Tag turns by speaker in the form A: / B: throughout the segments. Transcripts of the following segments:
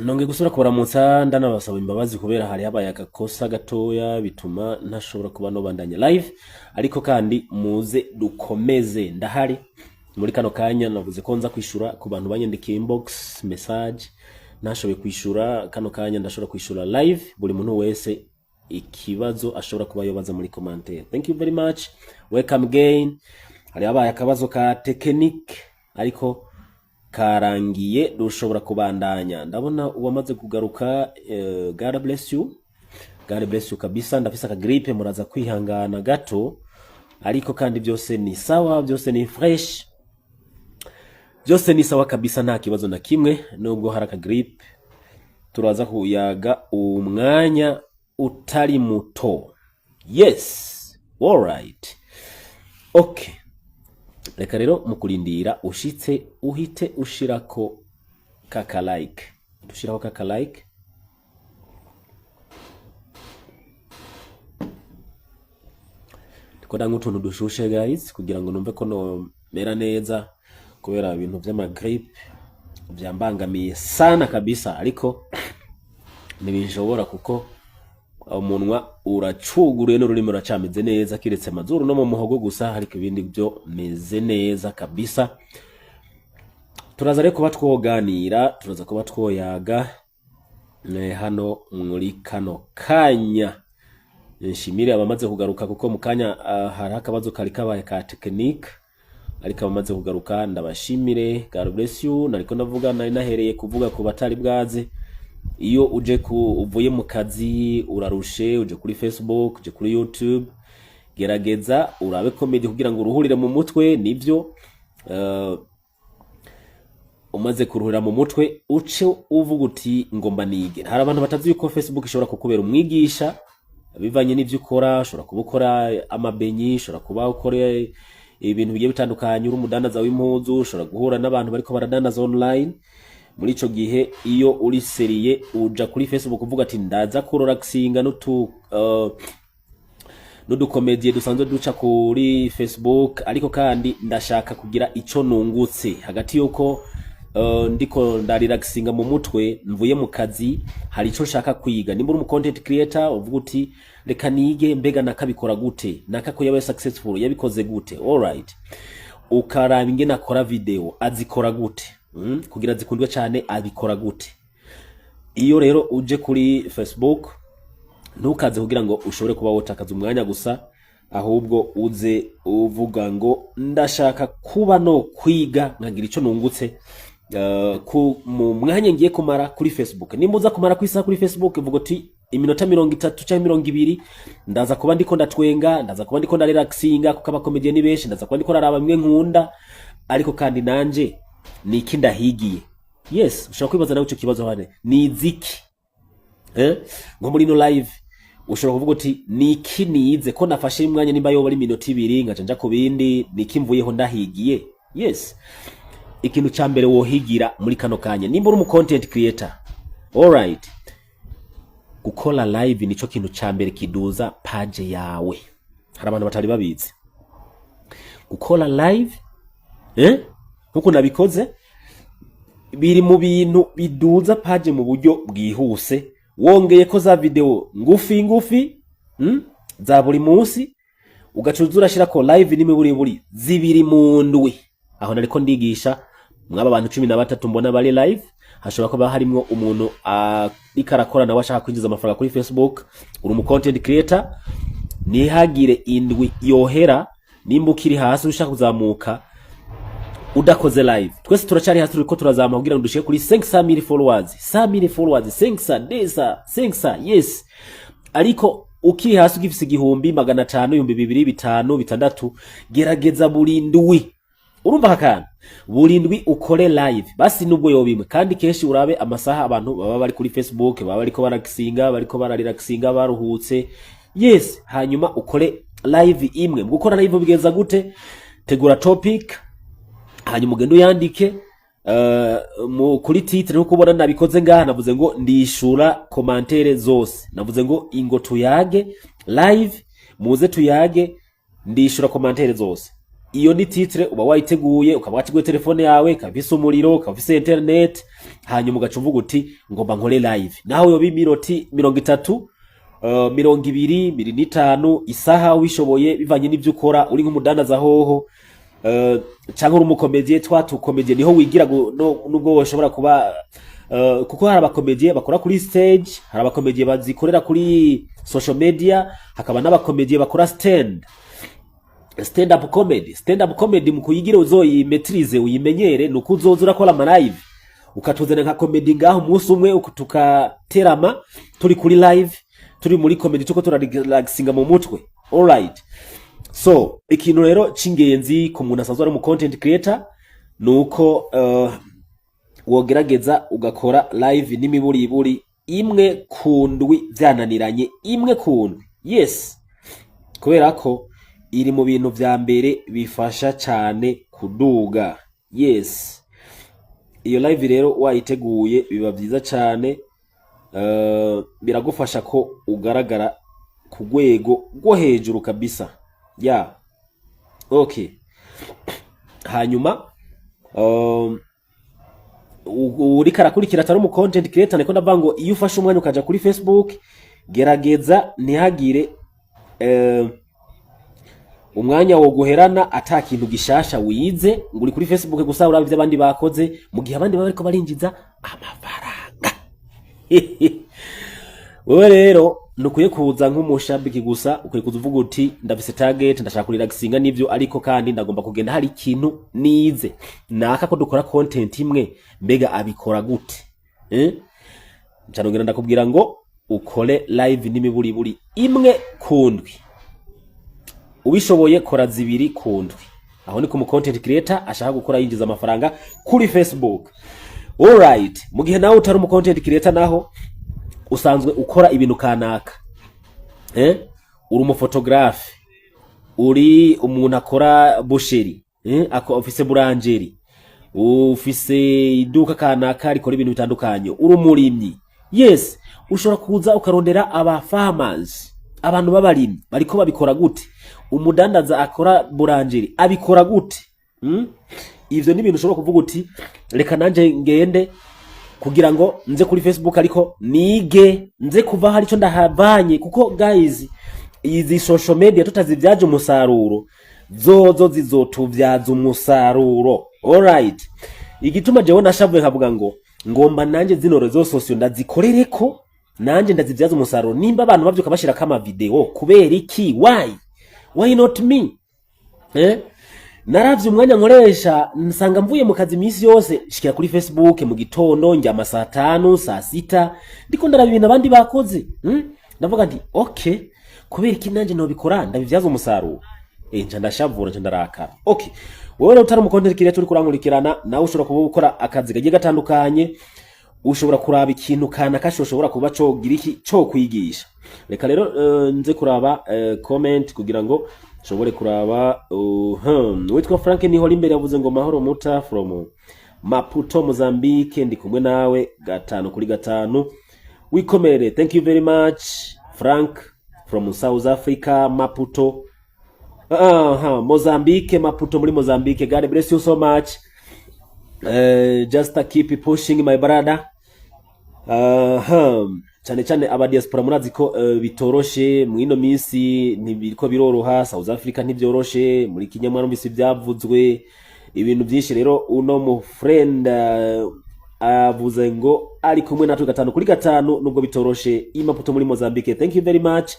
A: Nonge gusura kubaramutsa ndanabasaba imbabazi kubera hari habaye agakosa gatoya bituma ntashobora kuba no bandanya live, ariko kandi muze dukomeze ndahari muri kano kanya. Navuze ko nza kwishura ku bantu banyandikiye inbox message, nashoboye kwishura kano kanya, ndashobora kwishura live buri muntu wese ikibazo ashobora kuba yobaza muri commentaire. Thank you very much, welcome again. Hari habaye akabazo ka technique ariko karangiye dushobora kubandanya. Ndabona uwamaze kugaruka. God bless you, God bless you kabisa. Ndafisa ka gripe, muraza kwihangana gato, ariko kandi byose ni sawa, byose ni fresh, byose ni sawa kabisa, nta kibazo na kimwe. Nubwo haraka gripe turaza kuyaga umwanya utari muto. Yes, all right, okay. Reka rero mukurindira ushitse uhite ushirako kaka like. Dushiraho kaka like. Tukora nk'utuntu dushushe guys, kugira ngo numve ko no mera neza, kubera ibintu vy'ama gripe byambangamiye sana kabisa, ariko nibishobora kuko umunwa uracuguruye n'ururimi ruracameze neza, kiretse amazuru no mu muhogo gusa, ariko ibindi byo meze neza kabisa. Turaza rero kuba twoganira, turaza kuba twoyaga hano muri kano kanya. Nshimire abamaze kugaruka, kuko mu kanya hari akabazo kari kabaye ka technique, ariko abamaze kugaruka ndabashimire. God bless you. Nariko navuga, nari nahereye kuvuga ku batari bwaze. Iyo uje uvuye mu kazi urarushe, uje kuri Facebook, uje kuri YouTube, gerageza urabe comedy kugira ngo uruhurire mu mutwe. Nivyo umaze kuruhurira mu mutwe uce uvuga uti ngomba nige. Hari abantu batazi yuko Facebook ishobora kukubera umwigisha bivanye n'ivyo ukora. Ushobora kuba ukora amabenyi, ushobora kuba ukora ibintu bigiye bitandukanye, uri umudandaza w'impuzu, ushobora guhura n'abantu bariko baradandaza online. Muri ico gihe iyo uri seriye uja kuri Facebook uvuga ati ndaza kurelaxinga n'udukomedie dusanzwe duca kuri Facebook, ariko kandi ndashaka kugira ico nungutse hagati yuko ndiko ndarelaxinga mu mutwe mvuye mu kazi, hari ico nshaka kwiga. Nimba uri mu content creator uvuga uti reka nige mbega nakabikora gute, nakako yabaye successful yabikoze gute, all right, ukaraba ingene akora video azikora gute, kugira zikundwe cyane abikora gute. Iyo rero uje kuri Facebook ntukaze kugira ngo ushobore kuba wotakaza umwanya gusa, ahubwo uze uvuga ngo ndashaka kuba no kwiga nkagira ico nungutse ku mwanya ngiye kumara kuri Facebook. Nimuza kumara kwisa kuri Facebook uvuga ati iminota 30 cyangwa 20 ndaza kuba ndiko ndatwenga, ndaza kuba ndiko ndarelaxinga kuko abakomedie ni benshi, ndaza kuba ndiko naraba mwe nkunda, ariko kandi nanje niki ndahigiye. Yes, ushobora kwibaza nawe ico kibazo hane ni iziki, ngo muri no live ushobora kuvuga uti niki nize ko nafashe umwanya nimba yoba ari minota 2 ngaca nja ku bindi, niki mvuyeho ndahigiye. Yes, ikintu cyambere wohigira muri kano kanya nimba uri mu content creator, all right, gukora live nico kintu cyambere kiduza page yawe. Hari abantu batari babizi gukora live, nkuko nabikoze biri mu bintu biduza page mu buryo bwihuse. Wongeye ko za video ngufi za buri munsi ugacuzura shira ko live nimi buri zibiri mu ndwi. Aho nariko ndigisha mwaba abantu 13 mbona bari live, hashobora kuba harimo umuntu ikarakora nawe ashaka kwinjiza amafaranga kuri Facebook. Uri mu content creator, nihagire indwi yohera nimba ukiri hasi ushaka kuzamuka udakoze live. Twese turacari hasi turiko turazamuka kugira ngo dushike kuri 500,000 followers, 100,000 followers, 500, yes. Ariko ukiri hasi ugifise 1,500, 2,500, 600, gerageza buri ndwi. Urumva hakana buri ndwi ukore live basi nubwo yobimwe, kandi kenshi urabe amasaha abantu baba bari kuri Facebook, baba bariko baraxinga, bariko bararelaxinga, baruhutse. Yes, hanyuma ukore live imwe. Gukora live bigenza gute? Tegura topic, hanyuma ugende uyandike kuri titre. Nuko ubona nabikoze ngaha, navuze ngo ndishura commentaire zose, navuze ngo ingo tuyage live, muze tuyage, ndishura commentaire zose. iyo ni titre uba wayiteguye, ukaba wateguye telefone yawe, kabisa umuriro, kabisa internet, hanyuma ugaca uvuga uti ngomba nkore live. Naho yo biminoti 30, 20, 25, isaha wishoboye bivanye n'ivyo ukora, uri nk'umudandaza hoho, cyangwa uri umukomediye, twatukomediye niho wigira nubwo washobora kuba kuko hari abakomediye bakora kuri stage, hari abakomediye bazikorera kuri social media, hakaba n'abakomediye bakora stand up comedy. Stand up comedy mu kuyigira uzoyimetrize uyimenyere, nuko uzoza urakora ama live ukatuzana nka comedy ngaho umunsi umwe tukaterama turi kuri live, turi muri comedy tuko turarelaxinga mu mutwe. Alright, so ikintu rero cingenzi ku muntu asanzwe ari mu content creator nuko wogerageza ugakora live n'imiburiburi imwe kundwi byananiranye, imwe kundwi. Yes, kubera ko iri mu bintu vya mbere bifasha cyane kuduga. Yes, iyo live rero wayiteguye biba byiza cyane, biragufasha ko ugaragara ku rwego rwo hejuru kabisa. Yeah, okay. Hanyuma uri karakurikira atari mu content creator, niko ndavuga ngo iyo ufashe umwanya ukaja kuri Facebook, gerageza ntihagire umwanya wo guherana ata kintu gishasha wize ngo uri kuri Facebook gusa urabye abandi bakoze, mu gihe abandi bariko barinjiza amafaranga. Wewe rero nukuye kuza nk'umushabiki gusa, ukwiye kuvuga uti ndafise target, ndashaka kurelaxinga nivyo, ariko kandi ndagomba kugenda hari ikintu nize naka ko dukora content imwe, mbega abikora gute? Ncanongera ndakubwira ngo ukore live n'imiburiburi imwe kundwi, ubishoboye kora zibiri kundwi. Aho ni ku mu content creator ashaka gukora yinjiza amafaranga kuri Facebook. Alright, mu gihe nawe utari mu content creator, naho usanzwe ukora ibintu kanaka, uri umufotographe, uri umuntu akora boucherie, ufise burangeri, ufise iduka kanaka rikora ibintu bitandukanye, uri umurimyi. Yes, ushobora kuza ukarondera aba farmers, abantu b'abarimyi bariko babikora gute, umudandaza akora burangeri abikora gute. Ivyo ni ibintu ushobora kuvuga uti reka nanje ngende kugira ngo nze kuri Facebook, ariko nige nze kuva hari cyo ndahavanye, kuko guys izi social media tutazivyaje umusaruro zozo zizotuvyaza umusaruro. Alright, igituma jewe nashavuye nkavuga ngo ngomba nanje zino rezo social ndazikorereko, nanje ndazivyaza umusaruro. Nimba abantu bavyuka bashira kama video, kubera iki? Why not me? Naravye umwanya nkoresha, nsanga mvuye mu kazi imisi yose shikira kuri Facebook mu gitondo njya saa 5 saa 6 ndiko ndaraba ibintu abandi bakoze. Ndavuga nti okay, kubera iki nanje no bikora ndabivyaza umusaruro. Nca ndashavura, nca ndarakara. Okay, wowe utari mu content creator uri kurankurikirana, nawe ushobora kuba ukora akazi gagiye gatandukanye, ushobora kuraba ikintu kana kashoshobora kuba cyo gira iki cyo kwigisha. Reka rero nze kuraba comment kugira ngo shobore kuraba. Witwa Frank Nihola imbere yavuze ngo mahoro muta from Maputo Mozambique, ndi kumwe nawe 5 kuri 5. Wikomere. Thank you very much Frank from South Africa, Maputo. Mozambique, Maputo muri Mozambique. God bless you so much. Just keep pushing my brother. Cyane aba diaspora murazi ko bitoroshe mu ino minsi, ntibiriko biroroha. South Africa ntibyoroshe, muri Kinyamwaro mbisi byavuzwe ibintu byinshi. Rero uno mu friend avuze ngo ari kumwe natwe 5 kuri 5 nubwo bitoroshe i Maputo muri Mozambique. Thank you very much.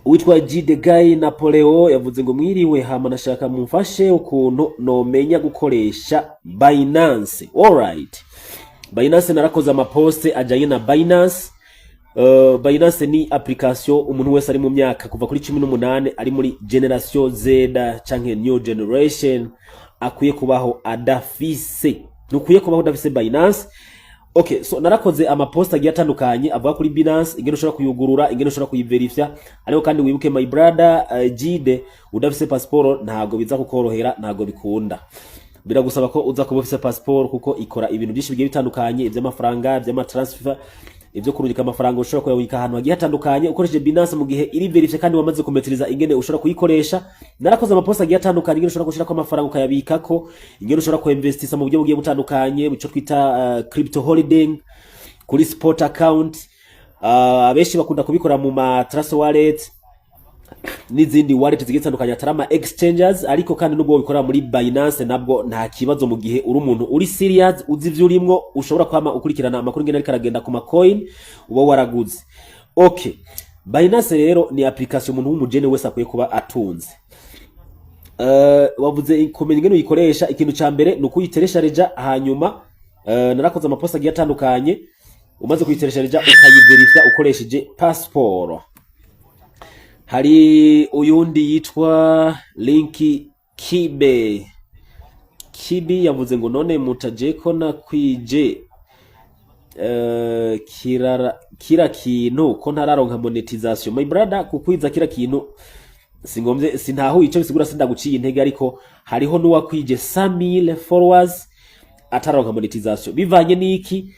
A: Witwa G the guy Napoleo yavuze ngo mwiriwe, hama nashaka mumfashe ukuntu no menya gukoresha Binance. Alright, Binance narakoze amaposte ajanye na Binance. Binance ni application umuntu wese ari mu myaka kuva kuri 18 ari muri generation Z canke new generation akwiye kubaho adafise, nukwiye kubaho adafise Binance. Okay, so narakoze amaposta agiye atandukanye avuga kuri Binance, ingene ushobora kuyugurura, ingene ushobora kuyiverifya. Ariko kandi wibuke my brother Jide, udafise passport ntago biza kukorohera, ntago bikunda. Biragusaba ko uza kuba ufise passport kuko ikora ibintu byinshi bigiye bitandukanye, iby'amafaranga, iby'amatransfer, ivyo kurungika amafaranga ushobora kuyabika ahantu hagiye hatandukanye ukoresheje Binance mu gihe iri verifye kandi wamaze kumetiriza ingene ushobora kuyikoresha. Narakoze amaposta agiye atandukanye ingene ushobora gushira ko amafaranga ukayabikako, ingene ushobora kuinvestisa mu buryo bugiye butandukanye bico twita crypto holding kuri spot account. Abenshi bakunda kubikora mu ma Trust wallet n'izindi wallet zigitandukanye atarama exchanges, ariko kandi nubwo bikora muri Binance nabwo nta kibazo mu gihe uri umuntu uri serious uzi ivyo urimwo ushobora kwama ukurikirana amakuru ngene ariko aragenda ku ma coin uba waraguze. Okay, Binance rero ni application umuntu w'umujene wese akwiye kuba atunze. Wavuze kumenya ingene uyikoresha, ikintu ca mbere nuko uyiteresha reja, hanyuma narakoze amaposta agiye atandukanye, umaze kuyiteresha reja ukayiverifya ukoresheje passport. Hari uyundi yitwa Linki Kibi yavuze ngo none mutajeko na kwije kira kintu ko ntararonka monetization. My brother, kukwiza kira kintu singomze sintaho ico bisigura sindaguciye intege, ariko hariho nuwakwije 100,000 followers ataronka monetization bivanye niki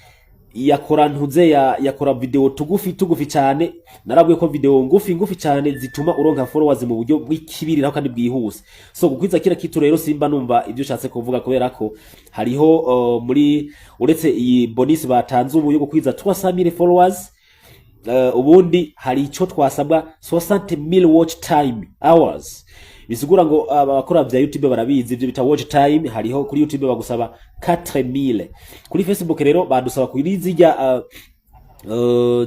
A: yakora ntuze yakora video tugufi cyane. Narabwiye ko video ngufi cyane zituma uronka followers mu buryo bw'ikibirira kandi bwihuse. So gukwiza kira kitu rero simba numva ibyo ushatse kuvuga, kubera ko hariho muri uretse iyi bonus batanze ubu yo gukwiza 300,000 followers, ubundi hari ico twasabwa 60,000 watch time hours. Bisigura ngo abakora vya YouTube barabizi ivyo bita watch time. Hariho kuri YouTube bagusaba 4,000. Kuri Facebook rero badusaba kuri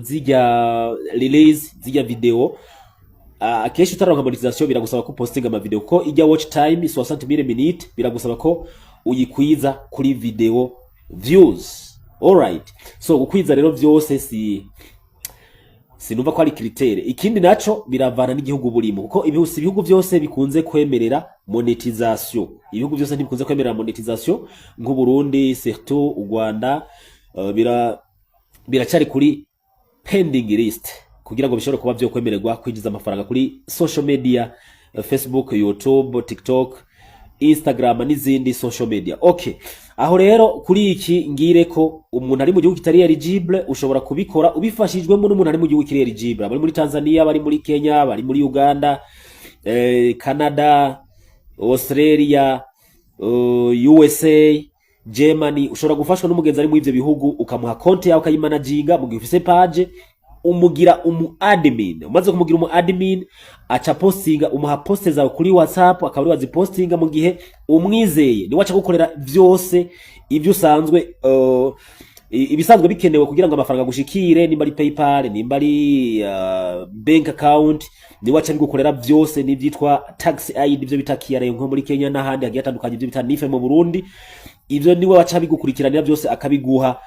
A: zijya release zijya video. Akeshi utaronka monetization biragusaba ko postinga ama video ko ijya watch time 60,000 minutes, biragusaba ko uyikwiza kuri video views. Alright, so gukwiza rero vyose sinumva ko ari kritere. Ikindi naco biravana n'igihugu burimo, kuko ibihugu byose bikunze kwemerera monetization. Ibihugu byose ntibikunze kwemerera monetization nk'u Burundi, surtout u Rwanda biracari kuri pending list kugira ngo bishobore kuba byo kwemererwa kwinjiza amafaranga kuri social media, Facebook, YouTube, TikTok, Instagram n'izindi social media. Okay, aho rero kuri iki ngire ko umuntu ari mu gihugu kitari eligible ushobora kubikora ubifashijwemo n'umuntu ari mu gihugu kiri eligible. Bari muri Tanzania, bari muri Kenya, bari muri Uganda, Canada, Australia, USA, Germany. Ushobora gufashwa n'umugenzi ari mu ivyo bihugu ukamuha konti yawe ukayimanaginga mu gihe ufise page, umugira admin. Umaze kumugira admin acha postinga, umuha poste zawe kuri WhatsApp akabari wazipostinga mu gihe umwizeye ni wacha gukorera vyose ivyo usanzwe ibisanzwe bikenewe kugira ngo amafaranga gushikire, nimba ari PayPal, nimba ari bank account, ni wacha bigukorera vyose n'ivyitwa tax ID, ivyo bita KRA nko muri Kenya n'ahandi hagiye atandukanye, ivyo bita NIFE mu Burundi. Ivyo niwe wacha bigukurikiranira vyose akabiguha.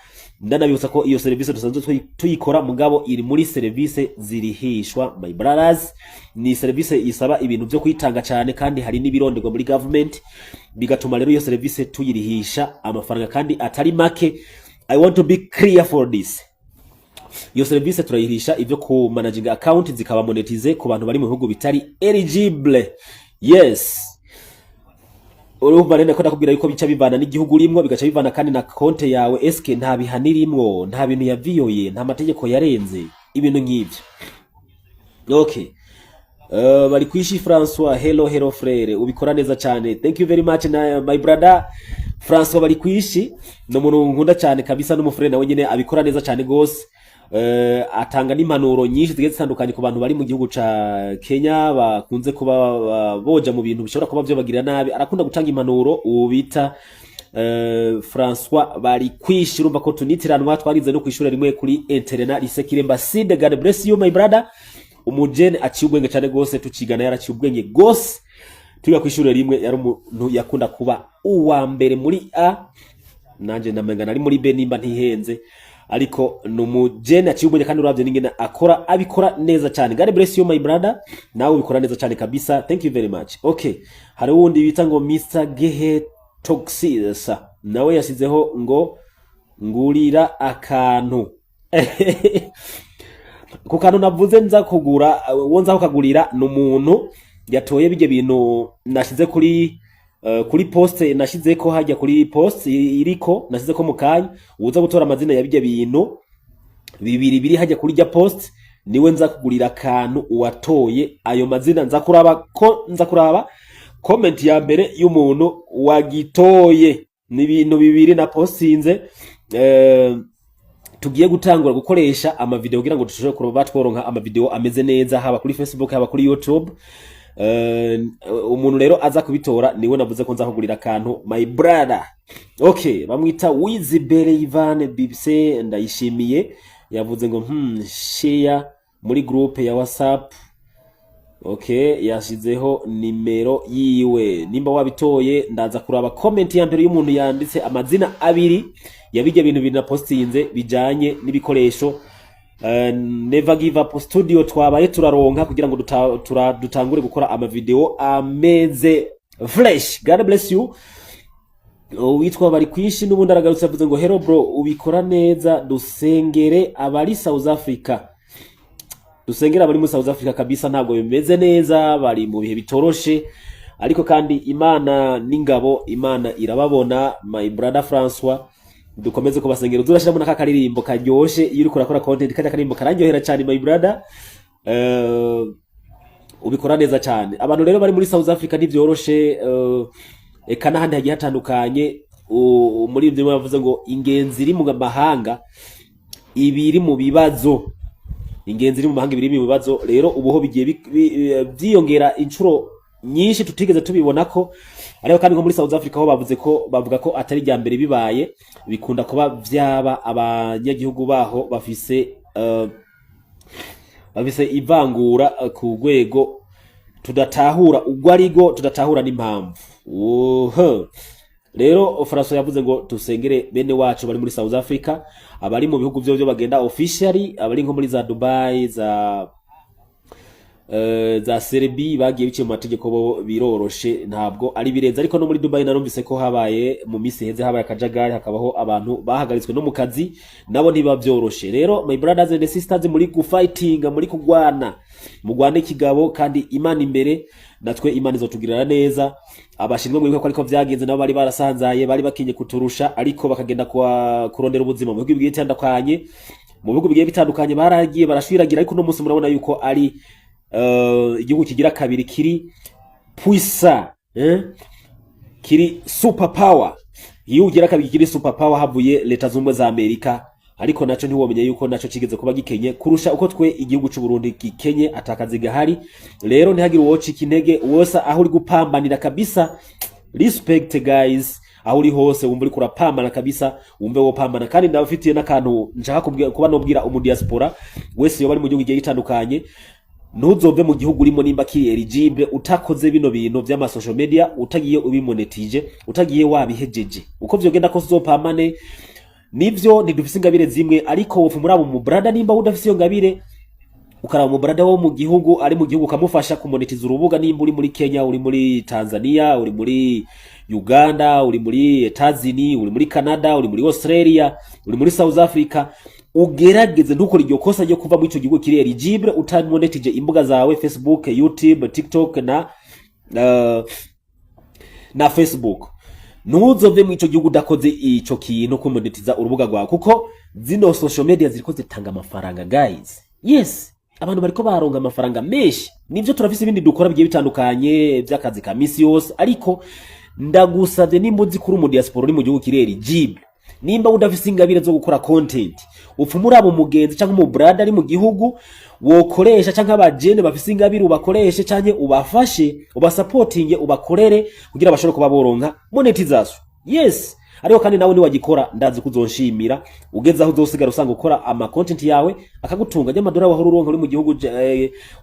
A: Ndanabibutsa ko iyo service dusanzwe tuyikora mugabo iri muri service zirihishwa. My brothers, ni service isaba ibintu byo kwitanga cyane kandi hari n'ibironderwa muri government, bigatuma rero iyo service tuyirihisha amafaranga kandi atari make. I want to be clear for this. Iyo service turayihisha ivyo ku managing account zikaba monetize ku bantu bari mu bihugu bitari eligible. Yes, urumva rene ko ndakubwira yuko bica bivana n'igihugu rimwe, bigaca bivana kandi na konte yawe eske nta bihanirimwo, nta bintu yaviyoye, nta mategeko yarenze, ibintu nk'ivyo. Okay, bari kwishi François, hello frere, ubikora neza cyane. Thank you very much my brother François. Bari kwishi no muntu nkunda cyane kabisa, n'umufrere nawe nyene abikora neza cyane gose. Atanga n'impanuro nyinshi zigiye zitandukanye ku bantu bari mu gihugu ca Kenya bakunze kuba boja mu bintu bishobora kuba byo bagira nabi. Arakunda gutanga impanuro ubita François. Bari kwishira urumva ko tunitiranwa, twarize no kwishura rimwe kuri Internet Lycée Kiremba Sud. God bless you my brother. Umujene aciye ubwenge cyane gose, tukigana yaraciye ubwenge gose. Tuya kwishura rimwe yari umuntu yakunda kuba uwa mbere muri A, nanje ndamengana ari muri B nimba ntihenze, ariko numujene aciye ubwenge kandi uravye ningene akora abikora neza cyane. God bless you my brother, nawe ubikora neza cyane kabisa. Thank you very much. Okay, hari wundi bita ngo Mr Gehe Toxis, nawe yasizeho ngo ngurira akantu ku kantu navuze nza kugura, wonza ukagurira n'umuntu yatoye bije bintu nashize kuri post nashize ko hajya kuri post iriko nashize ko mukanya uza gutora amazina ya bije bintu bibiri biri hajya kuri rya post niwe nza kugurira akantu uwatoye ayo mazina, nza kuraba comment ya mbere y'umuntu wagitoye. Ni ibintu bibiri na postinze tugiye gutangura gukoresha ama video kugira ngo dushobore kuroba tworonka ama video ameze neza haba kuri Facebook haba kuri YouTube. Umuntu rero aza kubitora niwe navuze ko nza kugurira akantu my brother. Okay, bamwita Wizibere Ivan Bibse, ndayishimiye yavuze ngo share muri groupe ya WhatsApp. Okay, yashizeho nimero yiwe. Nimba wabitoye ndaza kuraba comment ya mbere y'umuntu yanditse amazina abiri yabijya bintu bina postinze bijanye n'ibikoresho. Never give up studio twabaye turaronka kugira ngo dutangure gukora ama video ameze fresh. God bless you. Witwa bari kwishi n'ubundi aragarutse avuze ngo hello bro, ubikora neza, dusengere abari South Africa. Dusengera abari mu South Africa kabisa, ntabwo bimeze neza, bari mu bihe bitoroshe, ariko kandi Imana n'ingabo, Imana irababona. My brother François, dukomeze kubasengera. Turashiramo naka karirimbo karyoshe iyo uri kurakora content, kajya karirimbo karangyohera cyane my brother. Ubikora neza cyane. Abantu rero bari muri South Africa ntivyoroshe, eka n'ahandi hagiye hatandukanye. Muri ibyo bavuze ngo ingenzi iri mu mahanga ibiri mu bibazo, ingenzi iri mu mahanga ibiri mu bibazo. Rero ubuho bigiye byiyongera incuro nyinshi tutigeze tubibona ko. Ariko kandi ngo muri South Africa ho bavuga ko atari rya mbere bibaye, bikunda kuba vyaba abanyagihugu baho bafise ivangura ku rwego tudatahura ugwarigo, tudatahura n'impamvu. Rero François yavuze ngo tusengere bene wacu bari muri South Africa, abari mu bihugu byo bagenda officially, abari nko muri za Dubai, za Serbia bagiye biciye mu mategeko bo biroroshe, ntabwo ari birenze. Ariko no muri Dubai narumvise ko habaye mu misi heze habaye akajagari, hakabaho abantu bahagaritswe no mu kazi, nabo ntiba byoroshe. Rero my brothers and sisters, muri fighting, muri kugwana, mugwane kigabo kandi Imana imbere, natwe Imana izotugirira neza. Abashinzwe muri ko ariko vyagenze nabo bari barasanzaye, bari bakinye kuturusha, ariko bakagenda kurondera ubuzima mu bihugu bigiye bitandukanye. Mu bihugu bigiye bitandukanye baragiye barashwiragira, ariko no munsi murabona yuko ari igihugu kigira kabiri kiri puisa, kiri super power. Igihugu kigira kabiri kiri super power havuye Leta Zunze za Amerika, ariko naco ntiwomenya yuko naco kigeze kuba gikenye kurusha uko twe igihugu cy'u Burundi gikenye atakazi gahari. Rero ntihagire uwoca intege wosa aho uri gupambanira kabisa. Respect guys, aho uri hose wumva uri kurapambana kabisa, wumve wo pambana. Kandi ndabafitiye n'akantu nshaka kuba nobwira diaspora wese yo bari mu gihugu giye gitandukanye, ntuzove mu gihugu urimo nimba kiri eligible utakoze bino bintu by'ama social media, utagiye ubimonetije, utagiye wabihejeje. Uko vyogenda ko zopamane nivyo ntidufise ingabire zimwe, ariko wofu muri abo mu brother nimba udafise iyo ngabire, ukaraba mu brother wo mu gihugu ari mu gihugu kamufasha kumonetiza urubuga. Nimba uri muri Kenya, uri muri Tanzania, uri muri Uganda, uri muri Tanzania, uri muri Canada, uri muri Australia, uri muri South Africa, ugerageze ntukore iryo kosa ryo kuva mu ico gihugu kiri eligible utamonetije imbuga zawe Facebook, YouTube, TikTok na Facebook. Ntuzove mu ico gihugu udakoze ico kintu kumonetiza urubuga rwawe, kuko zino social media ziriko zitanga amafaranga guys. Yes, abantu bariko baronga amafaranga menshi. Nivyo turafise ibindi dukora bigiye bitandukanye by'akazi ka misi yose, ariko ndagusavye nimba uzi kuri mu diaspora uri mu gihugu kiri eligible, nimba udafise ingabire zo gukora content, upfumura abo mugenzi cyangwa mu brother ari mu gihugu wokoresha, cyangwa abajene bafise ingabire ubakoreshe, cyangwa ubafashe, ubasupportinge, ubakorere kugira bashobore kuba boronka monetization. Yes, ariko kandi nawe ni wagikora ndazi kuzonshimira. Ugeze aho uzosigara usanga ukora ama content yawe akagutunga y'amadora wahuru uronka uri mu gihugu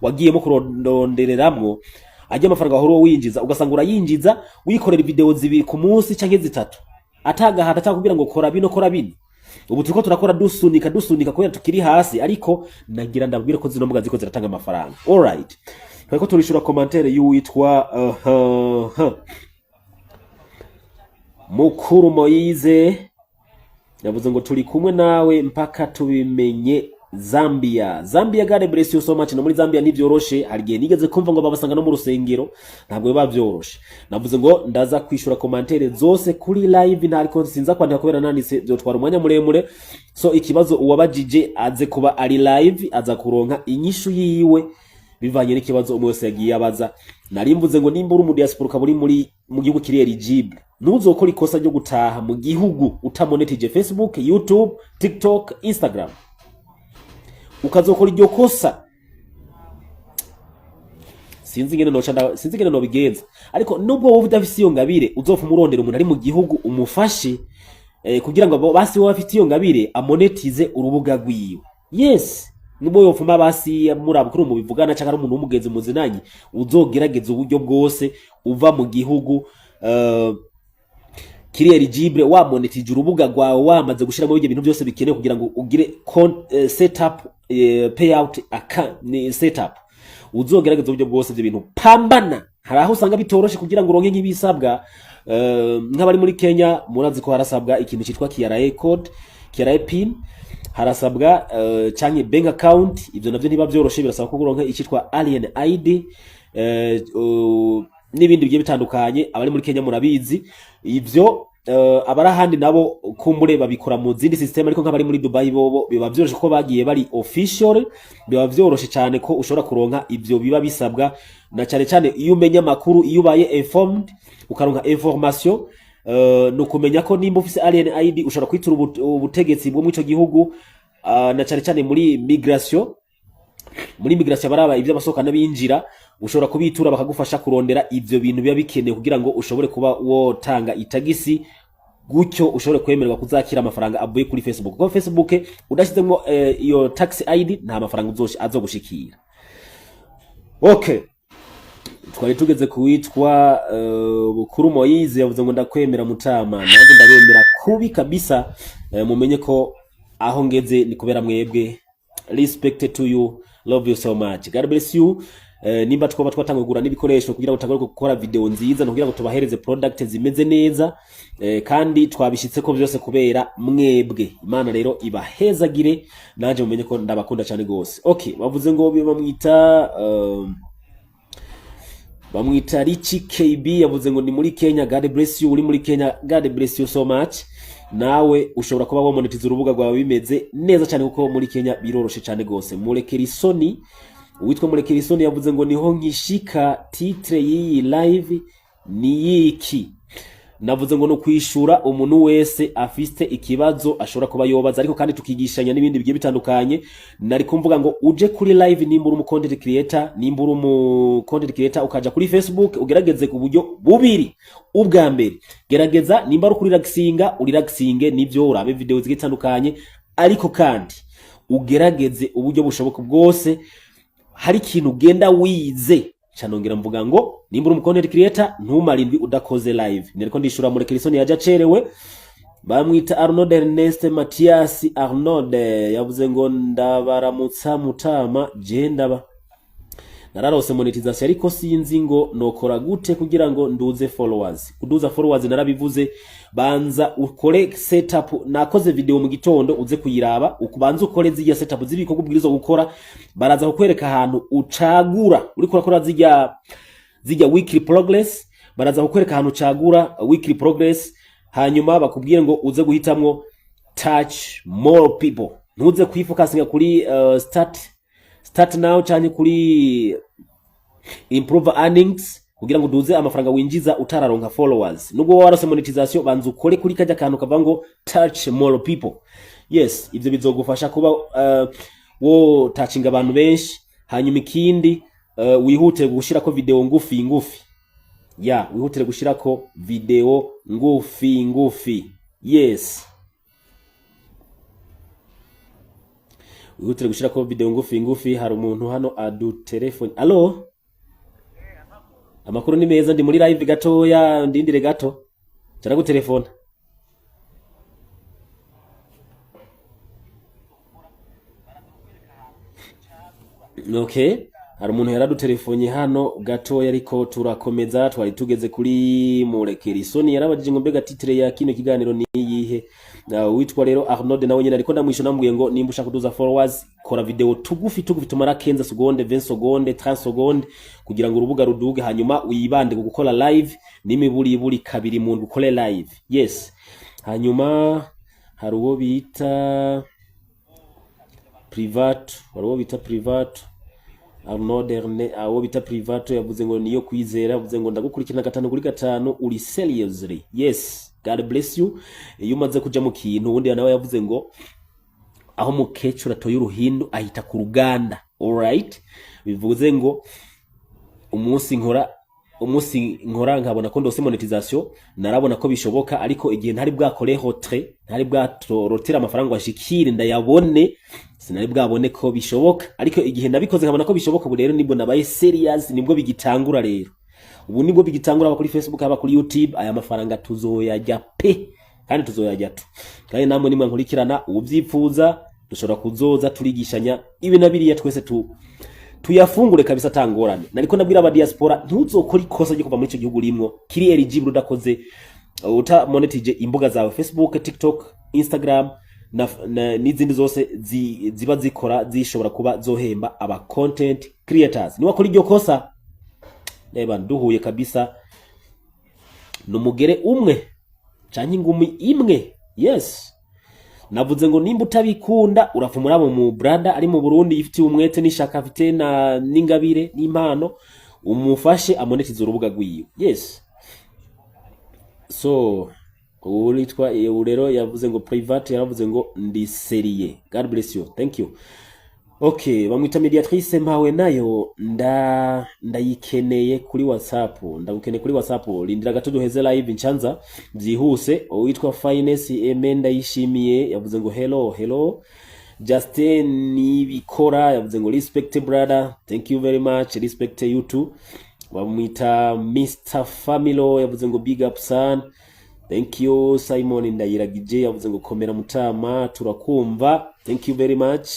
A: wagiyemo kurondereramwo, ajya amafaranga wahuru winjiza, ugasanga urayinjiza wikorera video zibiri ku munsi cyangwa zitatu, atagahata cyakubwira ngo kora bino kora bino. Ubu turiko turakora dusunika kubera tukiri hasi, ariko nagira ndabwire ko zino mbuga ziko ziratanga amafaranga. All right, twako turishura commentaire y'uwitwa Mukuru Moize yavuze ngo turi kumwe nawe mpaka tubimenye Zambia. God bless you so much. No muri Zambia ntivyoroshe, hari gihe nigeze kumva ngo babasanga no mu rusengero, ntabwo biba vyoroshe. Navuze ngo ndaza kwishura commentaire zose kuri live, ntariko sinza kwandika kubera nanditse byotwara umwanya muremure. So ikibazo uwabajije aze kuba ari live, aza kuronka inyishu yiwe bivanye n'ikibazo umwe wese yagiye abaza. Nari mvuze ngo nimba uri mu diaspora kaburi mu gihugu kiri eligible, ntuzokora ikosa ryo gutaha mu gihugu utamonetije Facebook, YouTube, TikTok, Instagram. Ukazokora iryo kosa, sinzi ngene no bigenza. Ariko nubwo wowe udafise iyo ngabire, uzofuma urondera umuntu ari mu gihugu umufashe kugira ngo basi wowe afite iyo ngabire amonetize urubuga rwiwe. Yes, nubwo yofuma basi muraba kuri mu bivugana cyangwa ari umuntu w'umugenzi muzinanye, uzogerageza uburyo bwose uva mu gihugu kiri eligible, wamonetije urubuga rwawe, wamaze gushiramo ibyo bintu byose bikenewe kugira ngo ugire setup, payout account ni setup. Uzogerageza uburyo bwose ibyo bintu, pambana. Hari aho usanga bitoroshe kugira ngo uronke nk'ibisabwa. Nk'abari muri Kenya murazi ko harasabwa ikintu cyitwa KRA code, KRA pin, harasabwa canke bank account. Ibyo navyo ntiba byoroshe, birasaba ko uronka icyitwa alien ID n'ibindi bigiye bitandukanye. Abari muri Kenya murabizi ivyo. Abarahandi nabo kumbure babikora mu zindi system, ariko nk'abari muri Dubai bobo biba byoroshe ko bagiye bari official, biba byoroshe cyane ko ushobora kuronka ivyo biba bisabwa, na cyane iyo umenya makuru, iyo ubaye informed ukaronka information. No kumenya ko nimba ufise alien ID ushobora kwitura ubutegetsi bwo mu ico gihugu, na cyane muri migration. Muri migration baraba ivyo abasohoka n'abinjira, ushobora kubitura bakagufasha kurondera ivyo bintu biba bikenewe kugira ngo ushobore kuba wotanga itagisi, gutyo ushobore kwemererwa kuzakira amafaranga avuye kuri Facebook. Kuko Facebook udashizemo iyo tax ID nta mafaranga azogushikira. Okay, twari tugeze kuwitwa Bukuru Moyize, yavuze ngo ndakwemera Mutama. Nanjye ndabemera kubi kabisa. Mumenye ko aho ngeze ni kubera mwebwe. Respect to you, love you so much, God bless you. Nimba twaba twatangwe kugura n'ibikoresho kugira ngo tagore gukora video nziza, no kugira ngo tubahereze product zimeze neza, kandi twabishitse ko byose kubera mwebwe. Imana rero ibahezagire, naje mumenye ko ndabakunda cyane gose. Okay, bavuze ngo bamwita Richi KB, yavuze ngo ni muri Kenya. God bless you. Uri muri Kenya, God bless you so much. Nawe ushobora kuba wamonetiza urubuga rwawe bimeze neza cyane, kuko muri Kenya biroroshe cyane gose. Murekerisoni, uwitwa Murekerisoni yavuze ngo niho nkishika titre y'iyi live ni yiki. Navuze ngo no kwishura umuntu wese afiste ikibazo ashobora kuba yobaza, ariko kandi tukigishanya n'ibindi bigiye bitandukanye. Nari kumvuga ngo uje kuri live nimba uri mu content creator, ukaja kuri Facebook ugerageze ku buryo bubiri. Ubwa mbere gerageza nimba uri kuri relaxinge nivyo urabe video zigitandukanye, ariko kandi ugerageze uburyo bushoboka bwose. Hari ikintu ugenda wize, canongera mvuga ngo nimba uri mu content creator ntumarindwi udakoze live. Nereko ndishura Murekerisoni yaje acerewe. Bamwita Arnold Ernest Mathias Arnold, yavuze ngo ndabaramutsa Mutama, je ndaba nararose monetization ariko sinzi ngo nokora gute kugira ngo nduze followers. Kuduza followers narabivuze, banza ukore setup. Nakoze video mu gitondo, uze kuyiraba, ukubanza ukore zija setup zibiko kubwirizo gukora. Baraza kukwereka ahantu ucagura, uri kurakora zija weekly progress. Baraza kukwereka ahantu ucagura weekly progress, hanyuma bakubwire ngo uze guhitamwo touch more people. Ntuze kwifokasinga kuri start now cyane kuri improve earnings kugira ngo duze amafaranga winjiza utararonka followers. Nubwo warose monetization, banza ukore kuri kajya kantu kavango touch more people. Yes, ivyo bizogufasha kuba wo touchinga abantu benshi. Hanyuma ikindi, wihutire gushirako video ngufi. Wihutire gushirako video ngufi. Yes, wihutire gushirako video ngufi. Hari umuntu hano adu telefone. Allo, amakuru ni meza, ndi muri live gatoya, ndindire gato cyara gutelefona. Okay, hari umuntu yaradutelefone hano gatoya, ariko turakomeza. Twari tugeze kuri Murekerisoni, yarabajije ngo mbega titre ya kino kiganiro ni yihe. hehe. Witwa rero Arnold nawe nyene ariko ndamwisho namubwiye ngo nimba ushaka kuduza followers kora video tugufi tumara 15 seconde 20 seconde 30 seconde kugira ngo urubuga ruduge, hanyuma uyibande gukora live n'imiburi kabiri mu gukora live. Yes, hanyuma hari uwo bita private, Arnold Erne awo bita private yavuze ngo niyo kwizera, yavuze ngo ndagukurikirana 5 kuri 5 uri seriously. Yes, God bless you. Iyo umaze kuja mu kintu ubundi nawe yavuze ngo aho mukecuru atoye uruhindu ahita ku ruganda. Alright, bivuze ngo umunsi nkora nkabona ko ndose monetization, narabona ko bishoboka, ariko igihe ntari bwakore hotre, ntari bwatorotera amafaranga ashikire ndayabone, sinari bwabone ko bishoboka, ariko igihe nabikoze nkabona ko bishoboka, ubu rero nibwo nabaye serious, nibwo bigitangura rero. Ubu nibwo bigitangura kuri Facebook, haba kuri YouTube, aya mafaranga tuzoyajya pe, kandi tuzoyajya tu. Kandi namwe nimwe nkurikirana ubyipfuza, dushobora kuzoza turigishanya ibi nabiriya twese tuyafungure kabisa tangorane. Nariko nabwira aba diaspora ntuzokora ikosa ryo kuva muri ico gihugu rimwo kiri eligible udakoze uta monetize imbuga zawe Facebook, TikTok, Instagram n'izindi zose ziba zikora zishobora kuba zohemba aba content creators. Niwa kuri iryo kosa reba nduhuye kabisa numugere umwe canke ingumi imwe. Yes, navuze ngo nimba utabikunda urafumura mu branda ari mu Burundi yifitiye umwete n'ishaka afite n'ingabire n'impano, umufashe amonetize urubuga rwiwe. Yes, so uritwa rero yavuze ngo private, yaravuze ngo ndi serie. God bless you, thank you. Okay, bamwita mediatrice mpawe nayo ndayikeneye kuri WhatsApp, ndagukeneye kuri WhatsApp. Lindira gato duheze live nchanza byihuse. Witwa Finance Emenda yishimiye yavuze ngo hello. Justin Nibikora yavuze ngo respect brother, thank you very much, respect you too. Bamwita Mr Familo yavuze ngo big up son, thank you. Simon Ndayiragije yavuze ngo komera mutama turakumva, thank you very much.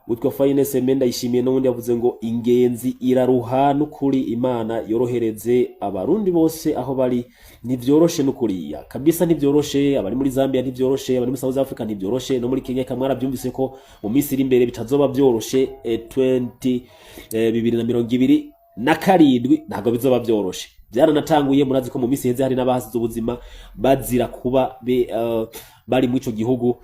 A: Witwa Finance Emenda yishimiye n'ubundi yavuze ngo ingenzi iraruha n'ukuri, Imana yorohereze abarundi bose aho bari, nivyoroshe n'ukuriya kabisa, nivyoroshe. Abari muri Zambia ntivyoroshe, abari muri South Africa ntivyoroshe, no muri Kenya kamara byumvise ko mu minsi iri imbere bitazoba byoroshe 2027 ntago bizoba byoroshe. Byaranatanguye, murazi ko mu minsi heze hari n'abahasize ubuzima bazira kuba bari mu ico gihugu.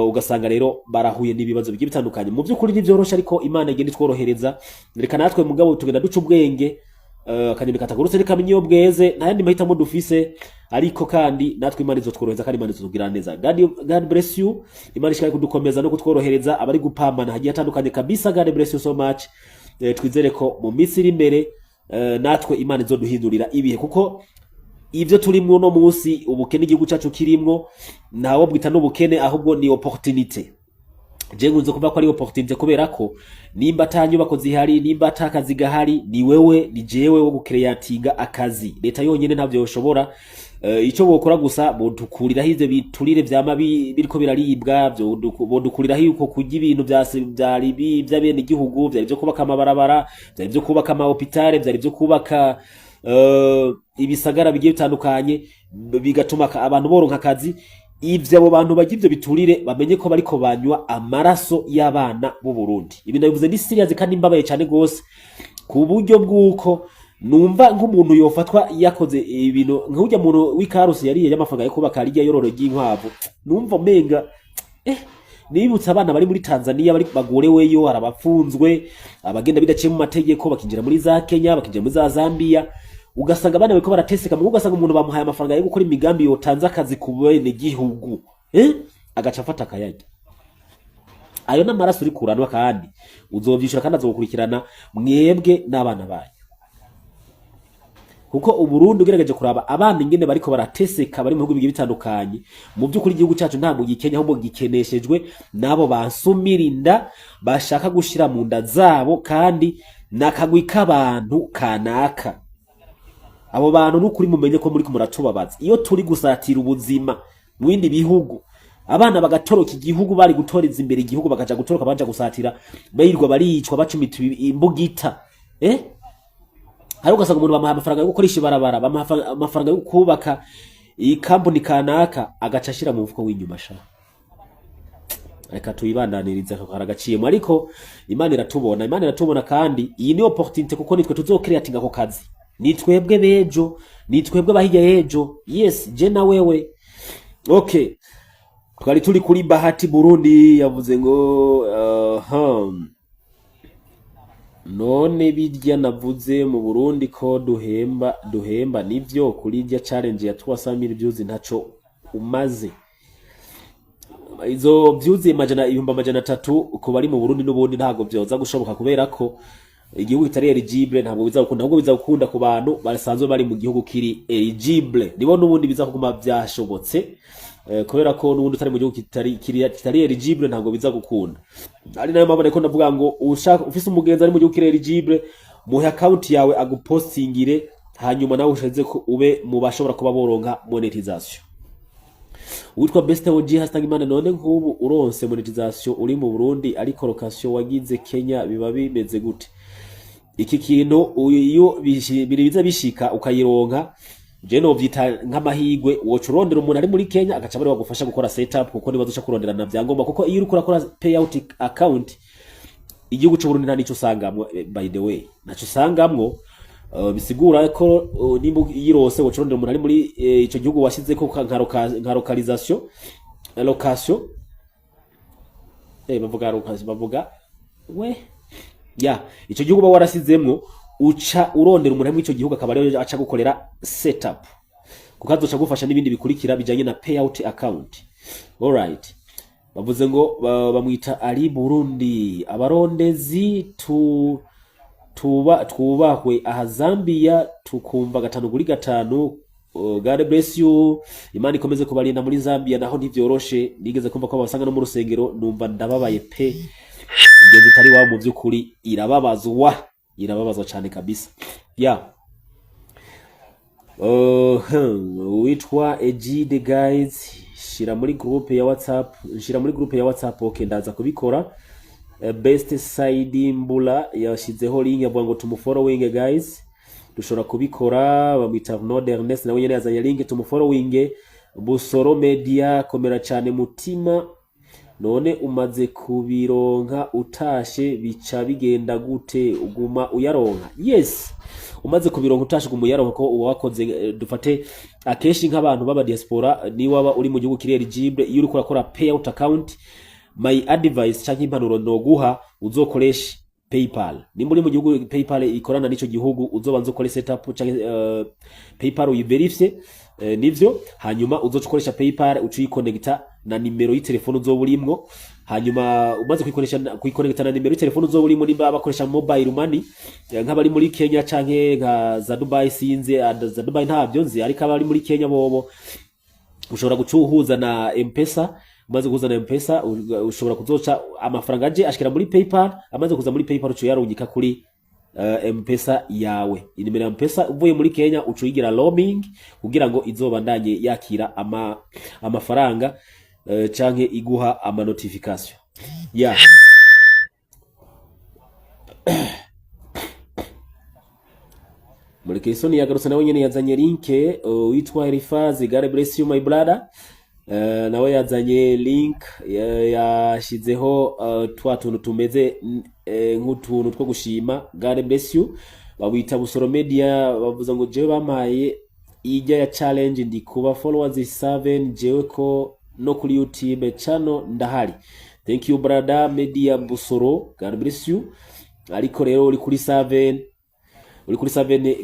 A: Ugasanga rero barahuye n'ibibazo bigiye bitandukanye. Mu byukuri nivyoroshe, ariko Imana igenda tworohereza. Reka natwe mugabo tugenda duca ubwenge, akanyoni katagurutse nikamenye yo bweze, ntayandi mahitamo dufise, ariko kandi natwe Imana izotworohereza kandi Imana izotugira neza. God bless you. Imana ishaka kudukomeza no kutworohereza abari gupambana hagiye atandukanye kabisa. God bless you so much. Twizere ko mu minsi iri imbere natwe Imana izoduhindurira ibihe, kuko ivyo turimwo no munsi ubukene igihugu cyacu kirimwo nawo bwita n'ubukene, ahubwo ni opportunity. Je ngunze kuva ko ari opportunity, kubera ko nimba atanyubako zihari, nimba atakazi gahari, ni wewe ni jewe wo gukreatinga akazi. Leta yonyene ntavyo yoshobora. Ico bokora gusa bodukurira hize biturire vyama biriko biraribwa, bodukurira yuko kujya ibintu byari by'abene igihugu, byari byo kubaka amabarabara, byari byo kubaka ama hôpital, byari byo kubaka ibisagara bigiye bitandukanye, bigatuma abantu boronka akazi. Ivyo abo bantu bagivyo biturire bamenye ko bariko banywa amaraso y'abana b'u Burundi. Ibi ndabivuze ni serious kandi mbabaye cyane gose, ku buryo bw'uko numva nk'umuntu yofatwa yakoze ibintu nk'ujya muntu w'ikarusi yariye y'amafaranga yo kubaka ariya yororo ry'inkwavu. Numva menga nibutsa abana bari muri Tanzania bari bagoreweyo, harabafunzwe, abagenda bidaciye mu mategeko, bakinjira muri za Kenya, bakinjira muri za Zambia. Ugasanga abana bariko barateseka, mu ugasanga umuntu bamuhaye amafaranga yo gukora imigambi yotanza akazi ku bene gihugu, agaca afata akayaga. Ayo n'amaraso uri kuranwa, kandi uzovyishura kandi azokurikirana mwebwe n'abana banyu. Kuko uburundi ugerageje kuraba abana ingene bariko barateseka bari mu bihugu bigiye bitandukanye, mu byukuri igihugu cyacu nta mu gikenya ahubwo gikeneshejwe nabo bansumirinda bashaka gushira mu nda zabo, kandi nakagwi k'abantu kanaka. Abo bantu n'ukuri mumenye ko muri ko muratubabaza. Iyo turi gusatira ubuzima mu bindi bihugu, abana bagatoroka igihugu, bari gutoreza imbere igihugu bakaja gutoroka baja gusatira, bayirwa baricwa bacumita imbugita. Hari ugasanga umuntu bamuha amafaranga yo gukoresha ibarabara, bamuha amafaranga yo kubaka iyi company kanaka agaca ashira mu mfuko w'inyuma sha reka tuyibandanirize akaragaciyemo ariko Imana iratubona kandi iyi ni opportunity kuko nitwe tuzocreatinga ako kazi nitwebwe bejo nitwebwe bahijya yejo yes je na wewe okay twari turi kuri Bahati Burundi yavuze ngo none birya navuze mu Burundi ko duhemba nivyo kuri irya challenge ya 300,000 views ntaco umaze izo views ibihumbi 300 uko bari mu Burundi n'ubundi ntago byoza gushoboka kubera ko igihugu kitari eligible ntabwo bizakunda ahubwo bizakunda ku bantu basanzwe bari mu gihugu kiri eligible nibo n'ubundi bizakuguma byashobotse kubera ko n'ubundi utari mu gihugu kitari eligible ntabwo bizagukunda ari nayo mabone ko ndavuga ngo ushaka ufise umugenzi ari mu gihugu kiri eligible muhe account yawe agupostingire hanyuma nawe usheze ko ube mu bashobora kuba boronka monetization witwa Best OG Hastangimana none nk'ubu uronse monetization uri mu Burundi ariko location wagize Kenya biba bimeze gute iki kintu iyo biriza bishika ukayironka je no vyita nk'amahigwe wocu urondera umuntu ari muri Kenya agaca bari bagufasha gukora setup kuko nibazo kurondera na vyangomba kuko iyo uri kurakora payout account igihugu cyo Burundi nta nico usangamwe by the way naco usangamwo bisigura ko nimba yirose wocu urondera umuntu ari muri ico gihugu washize ko nka localisation location bavuga we ya ico gihugu ba warasizemwo uca urondera umuntu muri ico gihugu akaba rero aca gukorera setup kuko azoca gufasha n'ibindi bikurikira bijanye na payout account all right bavuze ngo bamwita ari Burundi abarondezi twubahwe aha Zambia tukumva 5 God bless you Imana ikomeze kubarinda muri Zambia naho ntivyoroshe nigeze kumva ko babasanga no mu rusengero numva ndababaye pe ibyo bitari wa mu byukuri irababazwa cyane kabisa witwa Egide guys shira muri group ya WhatsApp okay ndaza kubikora Best Side Mbula yashizeho link yavuga ngo tumufollowing guys dushobora kubikora bamwita Node Ernest nawe nyene yazanye link tumufollowing Busoro Media komera cyane mutima none umaze kubironka utashe bica bigenda gute uguma uyaronka yes umaze kubironka utashe uguma uyaronka ko uwakoze dufate akeshi nk'abantu baba diaspora ni waba uri mu gihugu kiri eligible iyo uri kurakora payout account my advice cyangwa impanuro no guha uzokoresha PayPal nimba uri mu gihugu PayPal ikorana n'ico gihugu uzobanza ukore setup cyangwa PayPal uyiverifye nivyo hanyuma uzocokoresha PayPal ucuyiconnecta na nimero y'itelefone uzoburimwo hanyuma umaze kuyiconnecta na nimero y'itelefone uzoburimwo nimba bakoresha mobile money nk'abari muri Kenya canke nka za Dubai sinze za Dubai ntabyo nzi ariko abari muri Kenya bobo ushobora gucuhuza na M-Pesa umaze kuza na M-Pesa ushobora kuzoca amafaranga aje ashikira muri PayPal amaze kuza muri PayPal uco yarungika kuri M-Pesa yawe inimero ya M-Pesa uvuye muri Kenya ucuyigira roaming kugira ngo izobandanye yakira amafaranga canke iguha ama notification Mureke Isoni yagarutse nawe nyene yazanye link witwa Elifazi God bless you my brother nawe yazanye link yashizeho twa tuntu tumeze nk'utuntu two gushima God bless you babita Busoro Media bavuza ngo jewe bamaye ijya ya challenge ndi kuba followers 7 jewe ko no kuri YouTube channel ndahari thank you brother Media Busoro God bless you ariko rero uri kuri 7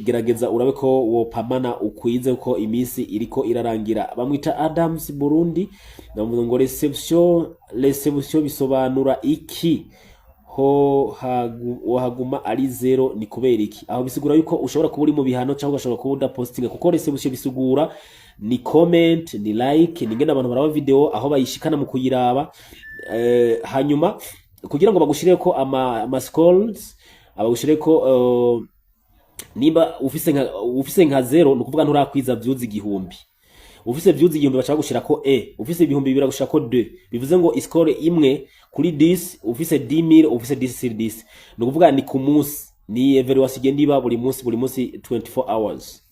A: gerageza urabe ko wo pamana ukwize uko imisi iriko irarangira bamwita Adams Burundi navuga ngo reception bisobanura iki haguma ari 0 ni kubera iki aho bisigura yuko ushobora kuba uri mu bihano cyangwa ushobora kuba posting kuko reception bisigura ni comment ni like ni ngenda abantu baraba video aho bayishikana mu kuyiraba hanyuma kugira ngo bagushire ko ama scrolls abagushire ko nimba ufise nka 0 nukuvuga nturakwiza views igihumbi ufise views igihumbi bacha gushira ko ufise ibihumbi bibira gushira ko 2 bivuze ngo score imwe kuri 10 ufise 10000 ufise 10 nukuvuga ni ku munsi ni evaluation igenda iba buri munsi 24 hours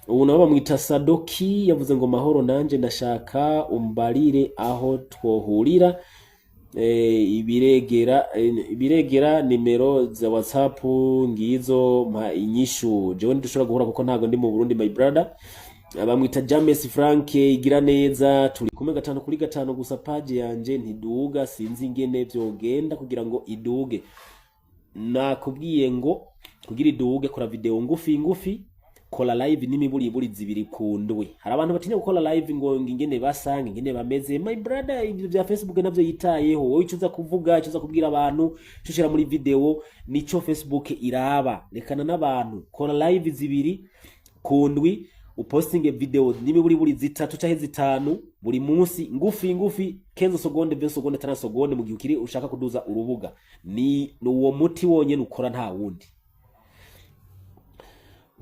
A: ubu nabo bamwita Sadoki yavuze ngo mahoro nanje ndashaka umbarire aho twohurira ibiregera nimero za WhatsApp ngizo mpa inyishu jewe ndushobora guhura kuko ntago ndi mu Burundi my brother. Bamwita James Frank igira neza turi kumwe 5 kuri 5 gusa page yanje ntiduga sinzi ingene vyogenda kugira ngo iduge. Nakubwiye ngo kugira iduge kora video ngufi kola live n'imiburi zibiri kundwe. Hari abantu batinya gukora live ngo ingene basanga ingene bameze my brother. Ibyo bya Facebook navyo yitayeho wowe icuza kuvuga icuza kubwira abantu cyushira muri video nico Facebook iraba. Rekana n'abantu kola live zibiri kundwi upostinge video n'imiburi zitatu cyahe zitanu buri munsi ngufi 15 seconde 20 seconde 30 seconde mu gihe ukiri ushaka kuduza urubuga. Ni uwo muti wonyene ukora nta wundi.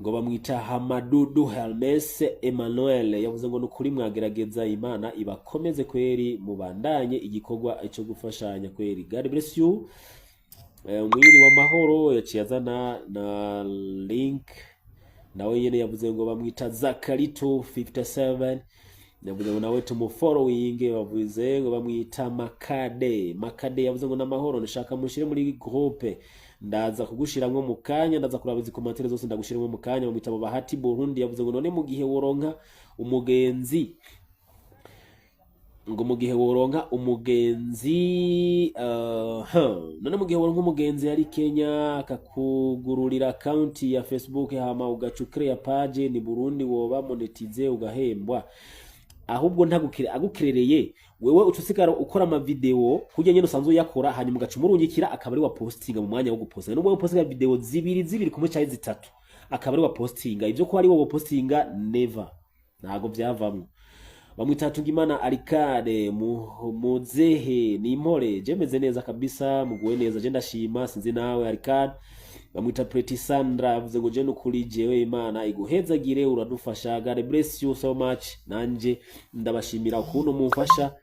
A: Ngo bamwita Hamadudu Hermes Emmanuel yavuze ngo nukuri mwagerageza Imana ibakomeze kweri mubandanye igikorwa cyo gufashanya kweri. God bless you. Mwiri wa mahoro yaciyazana na link nawe yene yavuze ngo bamwita Zakarito 57 yavuze ngo nawe tumufollowing. Bavuze ngo bamwita Makade yavuze ngo namahoro nshaka mushire muri groupe ndaza kugushiramwe mu kanya ndaza kurabiza komantere zose ndagushiramwe mu kanya. Bamwita Bahati Burundi yavuze ngo none mu gihe woronka umugenzi ngo mu gihe woronka umugenzi none mu gihe woronka umugenzi yari Kenya akakugururira account ya Facebook hama ugacukrea page ni Burundi woba monetize ugahembwa ahubwo agukirereye wewe ucusigara ukora ama video kujya nyene usanzwe yakora hanyuma ugacumurungikira akabari wa postinga mu mwanya wo gupostinga. Nubwo postinga video zibiri kumwe cyaje zitatu akabari wa postinga ivyo ko ari wo postinga never ntago byavamwe. Bamwita Tungimana Arikade muzehe ni impore jemeze neza kabisa muguwe neza je ndashima sinzi nawe Arikade. Bamwita Pretty Sandra yavuze ngo je nukuri jewe Imana iguhezagire uradufasha. God bless you so much. Nanje ndabashimira ukuntu mumfasha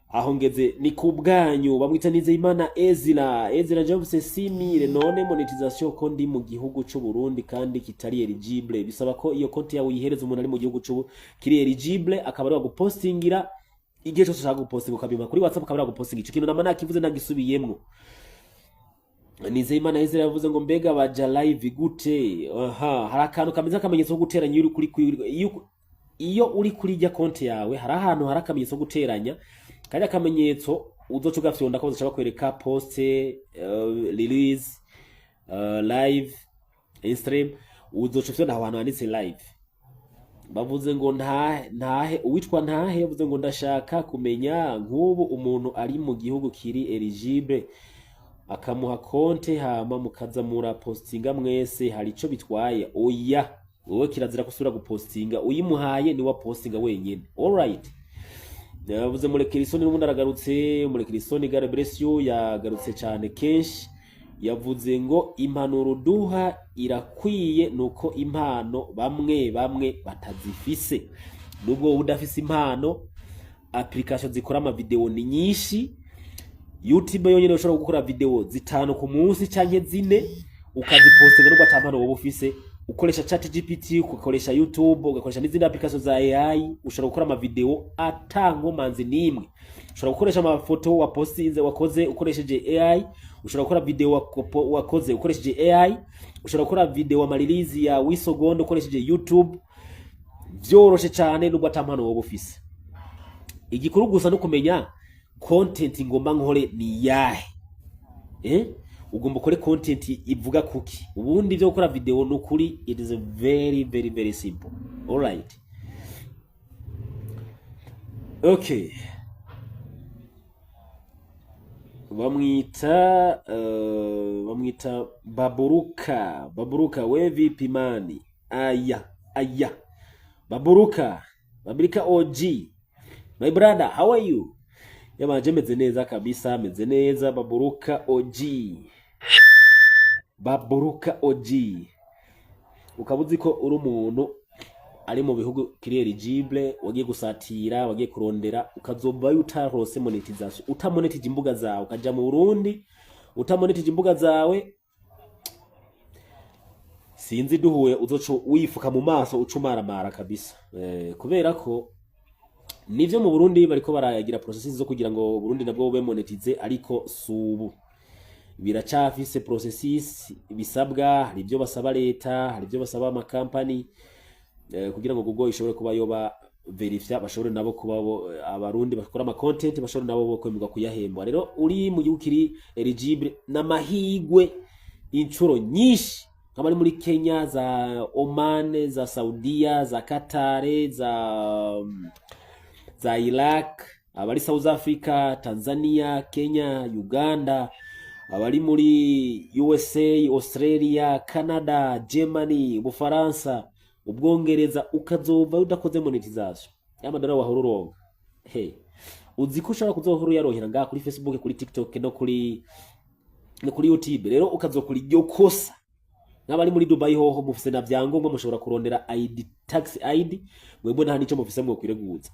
A: aho ngeze ni kubwanyu. Bamwita Nizeyimana Ezra Jobse simire none monetization ko ndi mu gihugu cy'u Burundi kandi kitari eligible bisaba ko iyo konti yawe yihereza umuntu ari mu gihugu cy'u kiri eligible akaba ari gupostingira igihe cyose ushaka gupostinga ukabima kuri WhatsApp akaba ari gupostinga ico kintu namana kivuze ndagisubiyemwo. Nizeyimana Ezra yavuze ngo mbega baja live gute hari akantu kameze akamenyetso ko guteranya iyo uri kuri ya konti yawe hari ahantu hari akamenyetso ko guteranya kandi akamenyetso uzoca ugafyonda ko uzashaka kwereka post release live stream uzoca ufyonda ahantu handitse live. Bavuze ngo ntahe uwitwa ntahe yavuze ngo ndashaka kumenya nk'ubu umuntu ari mu gihugu kiri eligible akamuha konte hama mukaza mura postinga mwese hari ico bitwaye. Oya wowe kirazira kusura gupostinga uyimuhaye ni wa postinga wenyene. All right. Yavuze Murekirisoni n'umuntu aragarutse Murekirisoni God bless you yagarutse cyane kenshi yavuze ngo impanuro duha irakwiye nuko impano bamwe batazifise. Nubwo udafise impano application zikora ama video ni nyinshi. YouTube yonyene ushobora gukora video 5 ku munsi canke 4 ukazipostinga nubwo atampano wowe ufise. Ukoresha ChatGPT ukoresha YouTube ugakoresha n'izindi application za AI ushobora gukora ama video atango manzi nimwe. Ushobora gukoresha amafoto wapostinze wakoze ukoresheje AI. Ushobora gukora video wakoze ukoresheje AI. Ushobora gukora video ama release ya wisogondo ukoresheje YouTube. Vyoroshe cyane nubwo atampano wowe ufise. Igikuru gusa no kumenya content ngomba nkore ni yahe. Ugomba kore content ivuga kuki. Ubundi byo gukora video nukuri it is very simple. All right. Okay. Bamwita Baburuka we vipi mani. Aya. Baburuka OG. My brother, how are you? Yamaje meze neza kabisa, meze neza. Baburuka OG. Ukabuzi ko uri umuntu ari mu bihugu kiri eligible wagiye gusatira wagiye kurondera ukazomba utarose monetization utamonetije imbuga zawe ukaja mu Burundi utamonetije imbuga zawe sinzi duhuye uzoco wifuka mu maso ucumaramara kabisa. Kubera ko nivyo mu Burundi bariko baragira processes zo kugira ngo Burundi nabwo bube monetize, ariko subu biracafise processes bisabwa. Hari ibyo basaba leta, hari ibyo basaba ama company kugira ngo Google ishobore kuba yoba verifya, bashobore nabo kuba abarundi bakora ama content bashobore nabo bokwemerwa kuyahembwa. Rero uri mu gihugu kiri eligible n'amahigwe incuro nyinshi, kama muri Kenya, za Oman, za Saudia, za Qatar, za Iraq, abari South Africa, Tanzania, Kenya, Uganda, abari muri USA, Australia, Canada, Germany, Ubufaransa, Ubwongereza, ukazova udakoze monetization y'amadora wahora uronka. Uzi ko ushobora kuzohora uyarohera ngaha kuri Facebook, kuri TikTok no kuri YouTube. Rero ukazokora iryo kosa. N'abari muri Dubai hoho mufise na vyangombwa, mushobora kurondera ID, tax ID, mwebwe nta nico mufise mwo kwireguza.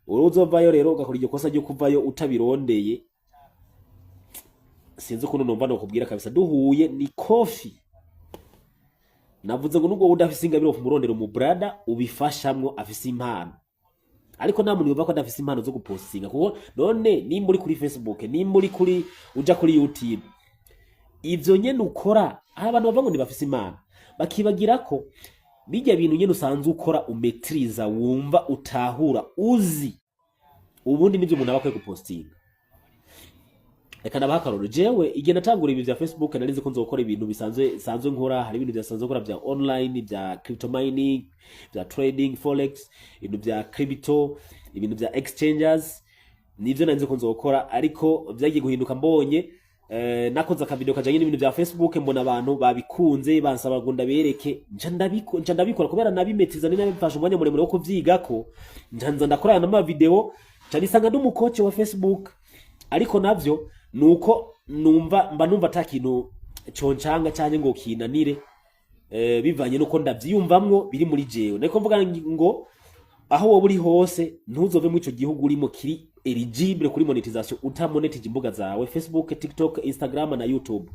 A: Uzovayo rero ugakora iryo kosa ryo kuvayo utabirondeye, sinzi ukuntu numva no kubwira kabisa. Duhuye ni coffee. Navuze ngo nubwo udafise ingabiro kumurondera mu brother ubifashamwo afise impano, ariko nta muntu yumva ko adafise impano zo gupostinga. Kuko none nimba uri kuri Facebook, nimba uri kuri uja kuri YouTube, ivyo nyene ukora abantu bava ngo ntibafise impano, bakibagira ko bijya bintu nyene usanzwe ukora umetriza, wumva utahura, uzi, ubundi nivyo umuntu abakwiye gupostinga. Reka nabakaroro jewe igihe natangura ibi vya Facebook narize ko nzokora ibintu bisanzwe nkora. Hari ibintu byasanzwe nkora bya online, bya crypto mining, bya trading forex, ibintu bya crypto, ibintu bya exchanges, nivyo narize ko nzokora. Ariko byagiye guhinduka mbonye nakoze aka video kajanye n'ibintu bya Facebook, mbona abantu babikunze bansaba ngo ndabereke, nca ndabikora kubera nabimetiza ni nabifasha umwanya muremure wo kuvyigako. Nza ndakorana n'ama video, nca nisanga ndumukoce wa Facebook. Ariko navyo nuko numva atakintu concanga cyane ngo kinanire, bivanye nuko ndavyiyumvamwo biri muri jewe. Niko mvuga ngo aho wowe uri hose ntuzove mu ico gihugu urimo kiri eligible kuri monetization utamonetije imbuga zawe Facebook, TikTok, Instagram na YouTube.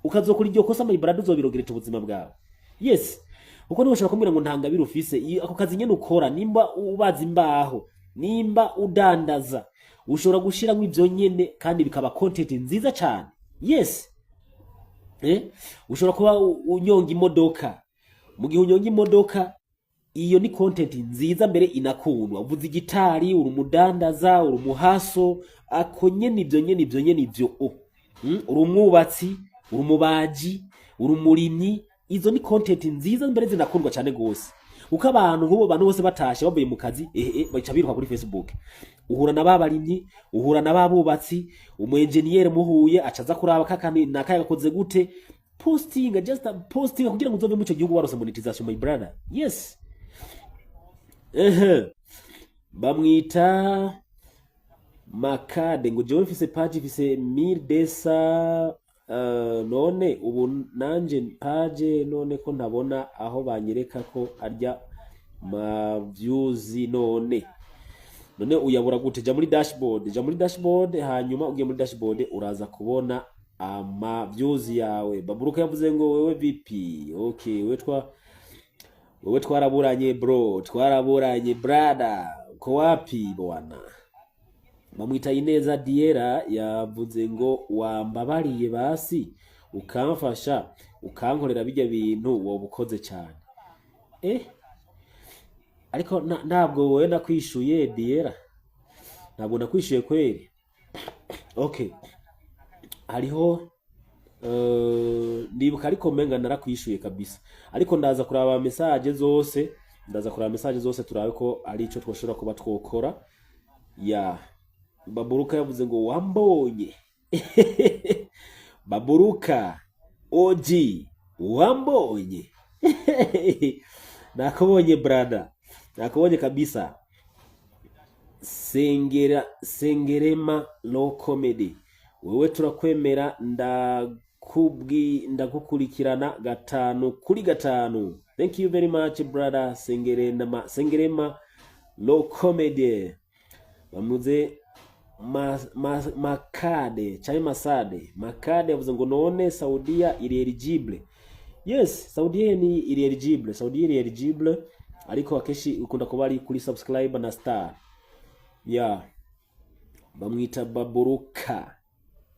A: Ukazokora iryo kosa my brother uzobirogereta ubuzima bwawe. Yes, uko niho ushaka kumbwira ngo ntangabira ufise ako kazi nyene ukora. Nimba ubaza imbaho, nimba udandaza, ushobora gushiramo ivyo nyene kandi bikaba content nziza cyane. Yes, ushobora kuba unyonga imodoka. Mu gihe unyonga imodoka, iyo ni content nziza mbere inakundwa. Uvuze gitari, uri umudandaza, uri umuhaso, ako nyene ivyo uri umwubatsi, uri umubaji, uri umurimyi, izo ni content nziza mbere zinakundwa cyane gose. Uko abantu nk'ubo bantu bose batashe bavuye mu kazi, baca biruka kuri Facebook. Uhura na babarimyi, uhura na babubatsi, umu engineer muhuye acaza kuraba kakani nakagakoze gute. Posting, just posting kugira ngo uzove mu cyo gihugu warose monetization my brother. Yes. Bamwita Makade ngo jewe mfise page mfise 1000 desa none ubu nanje page none ko ntabona aho banyereka ko arya ma views. None uyabura gute? Ja muri dashboard, hanyuma ugiye muri dashboard uraza kubona ama views yawe. Baburuka yavuze ngo wewe VP. Okay, wewe twaraburanye bro, twaraburanye brother, ko wapi bwana? Bamwita Ineza Diera yavuze ngo wambabariye basi ukamfasha ukankorera bijya bintu wobukoze cyane. Ariko ntabwo wowe nakwishuye Diera, ntabwo nakwishuye kweli. Okay, hariho ndibuka ariko menga narakwishuye kabisa. Ariko ndaza kuraba message zose, turabe ko ari ico twoshobora kuba twokora. Baburuka yavuze ngo wambonye. Baburuka OG wambonye. Nakubonye brother, nakubonye kabisa. Sengerema low comedy, wewe turakwemera, ndagukurikirana 5 kuri 5. Thank you very much brother Sengerema low comedy. Bamuze Makade cyane Makade yavuze ngo none Saudia iri eligible. Yes, Saudi ni iri eligible. Saudi iri eligible ariko akeshi ukunda kuba ari kuri subscribe na star. Yeah. Bamwita Baburuka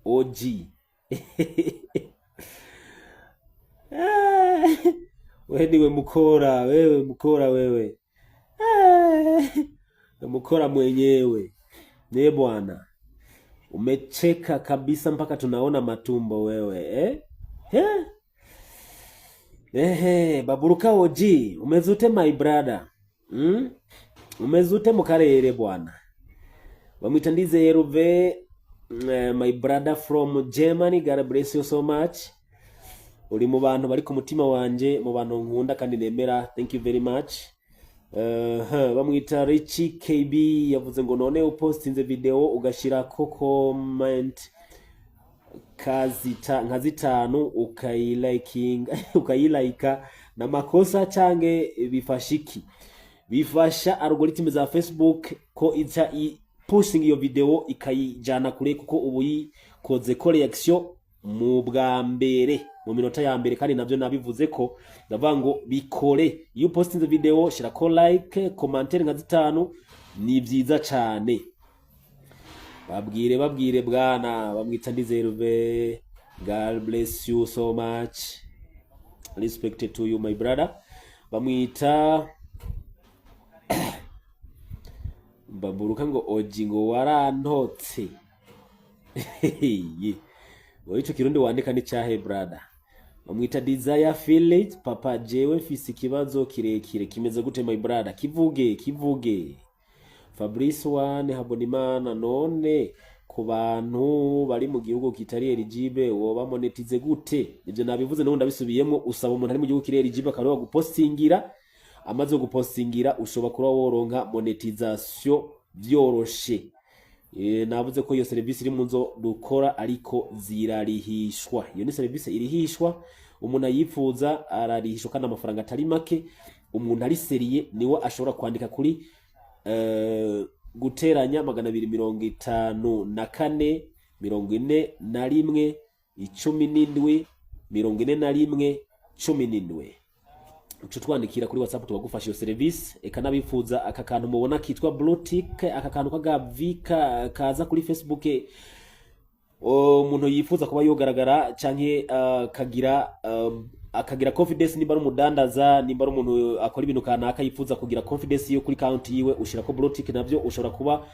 A: OG. Wewe mukora, wewe mukora wewe. Mukora mwenyewe. Ne bwana. Umecheka kabisa mpaka tunaona matumbo wewe, Baburuka OG, umezute my brother. Umezute mukarere bwana. Bamwitandize Yeruve, my brother from Germany, God bless you so much. Uri mu bantu bari ku mutima wanje, mu bantu nkunda kandi nemera, thank you very much. Bamwita Richie KB yavuze ngo none upostinze video ugashira ko comment nka zitanu ukayilika na makosa cange bifashiki. Bifasha algorithm za Facebook ko ica posting iyo video ikayijana kure kuko ubu yikoze reaction mu bwa mbere mu minota ya mbere kandi navyo nabivuze ko ndavuga ngo bikore. Iyo postinze video shira ko like commentaire nka zitanu ni byiza cyane. Babwire bwana. Bamwita Ndizerve, God bless you so much, respect to you my brother. Bamwita Baburuka ngo OG ngo warantotse. Ico kirundi wandika ni cyahe brother? Bamwita Desire Philip, papa jewe fisi kibazo kirekire kimeze gute my brother? Kivuge. Fabrice Wane Habonimana, none ku bantu bari mu gihugu kitari eligible woba monetize gute? Ibyo nabivuze none ndabisubiyemo. Usaba umuntu ari mu gihugu kiri eligible akaroba gupostingira, amaze gupostingira ushobora kuba woronka monetization byoroshe. Navuze ko iyo service iri munzo dukora ariko zirarihishwa. Iyo ni service irihishwa, umuntu yifuza ararihishwa kandi amafaranga atari make. Umuntu ari seriye niwe ashobora kwandika kuri guteranya 254 41 17 41 17. Uco twandikira kuri WhatsApp tubagufasha iyo service. Eka nabifuza aka kantu mubona kitwa blue tick, aka kantu kagavika kaza kuri Facebook, umuntu yifuza kuba yogaragara canke akagira confidence nimba ari umudandaza, nimba ari umuntu akora ibintu kanaka yifuza kugira confidence yo kuri account yiwe, ushira ko blue tick. Navyo ushobora kuba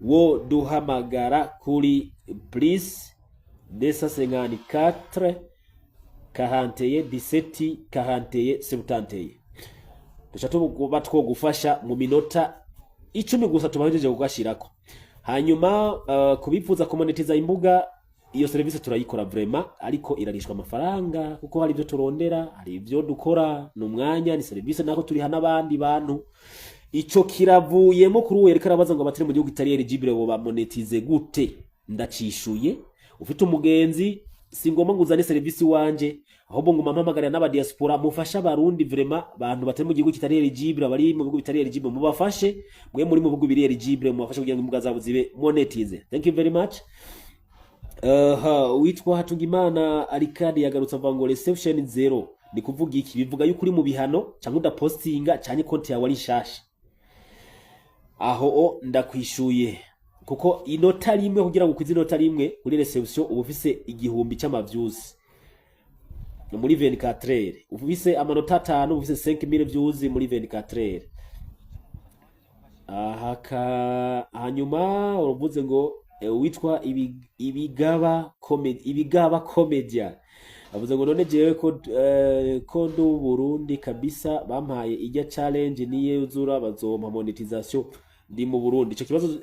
A: wo duhamagara kuri please 254 41 17 41 70. Dushatu kuba twogufasha mu minota 10 gusa tubahejeje kugashirako. Hanyuma kubifuza kumonetiza imbuga, iyo service turayikora vraiment ariko irarishwa amafaranga kuko hari ibyo turondera, hari ibyo dukora n'umwanya, ni service nako turi hana abandi bantu. Ico kiravuyemo kuri uwe rekarabaza ngo abatari mu gihugu kitari eligible bo bamonetize gute? Ndacishuye. Ufite umugenzi singoma nguzane service wanje, ahubwo nguma mpamagarira n'aba diaspora mufasha abarundi vraiment bantu batari mu gihugu kitari eligible, bari mu bihugu bitari eligible mubafashe. Mwe muri mu bihugu biri eligible mubafashe kugira ngo imbuga zabo zibe monetize. Thank you very much. Witwa Hatungimana Arikadi yagarutse avuga ngo reception 0. Ni kuvuga iki? Bivuga yuko uri mu bihano cyangwa udapostinga cyane konti yawe ari shasha. Aho ndakwishuye kuko inota rimwe kugira ngo kwizi inota rimwe kuri reception ubu ufise 1000 cy'amaviews muri 24 heures. Ufise amanota 5 ufise 5000 views muri 24 heures. Hanyuma uruvuze ngo witwa ibigaba comedian avuze ngo none jewe ko ndu Burundi kabisa bampaye ijya challenge niye uzura bazompa monetization ndi mu Burundi. Ico kibazo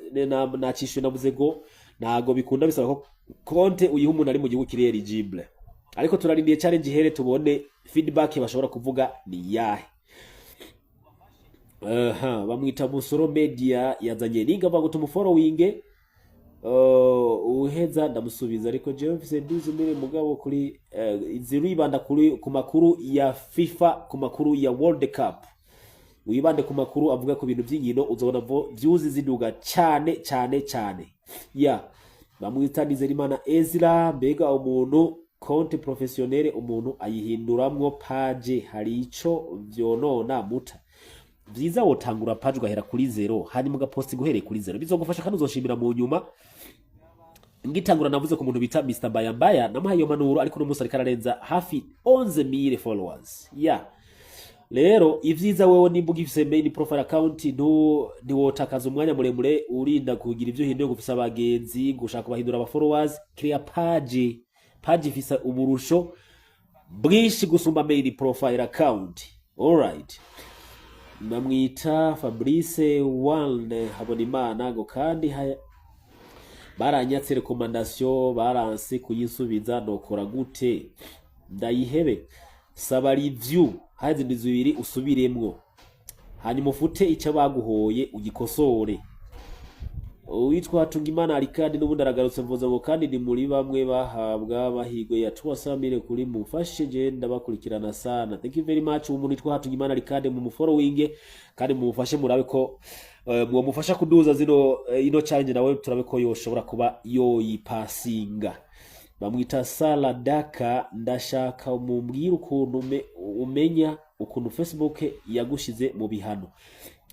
A: nacishuye navuze ngo nago bikunda bisaba ko konte uyiha umuntu ari mu gihugu kiri eligible, ariko turarindiye challenge here tubone feedback bashobora kuvuga ni yahe. Bamwita Busoro Media yazanye linga bago tumufollowinge. Uheza ndamusubiza ariko jewe mfise 12000 mugabo kuri ziribanda kuri ku makuru ya FIFA, ku makuru ya World Cup. Uyibande ku makuru avuga ku bintu by'inkino uzobona views ziduga cyane. Bamwita Nizerimana Ezra, mbega umuntu konti professionnel umuntu ayihinduramwo page hari ico vyonona muta vyiza wotangura page ugahera kuri 0 hanyuma ugaposti guhereye kuri 0 bizogufasha kandi uzoshimira mu nyuma. Ngitangura navuze ku muntu bita Mr Bayambaya namuhaye iyo manuro ariko no musi ariko ararenza hafi 11,000 followers rero ivyiza wewe nimba ugifise main profile account ntiwotakaza umwanya muremure urinda kugira ivyo hinduye gufisa abagenzi gushaka kubahindura aba followers. Clear page ifisa uburusho bwinshi gusumba main profile account. Alright, namwita Fabrice Walne Habonimana go kandi baranyatse recommandation baranse kuyisubiza nokora gute ndayihebe saba review hazi ndizubiri usubiremwo hanyuma ufute icyo baguhoye ugikosore. Witwa Hatungimana Arikadi n'ubundi aragarutse mvuze ngo kandi ni muri bamwe bahabwa bahigwe ya 300,000 kuri mufashe je ndabakurikirana sana. Thank you very much. Umuntu witwa Hatungimana Arikadi mu following kandi mufashe murabe ko mwo mufasha kuduza ino challenge nawe turabe ko yoshobora kuba yoyipasinga. Bamwita Sala Daka ndashaka mumbwira ukuntu umenya ukuntu Facebook yagushize mu bihano.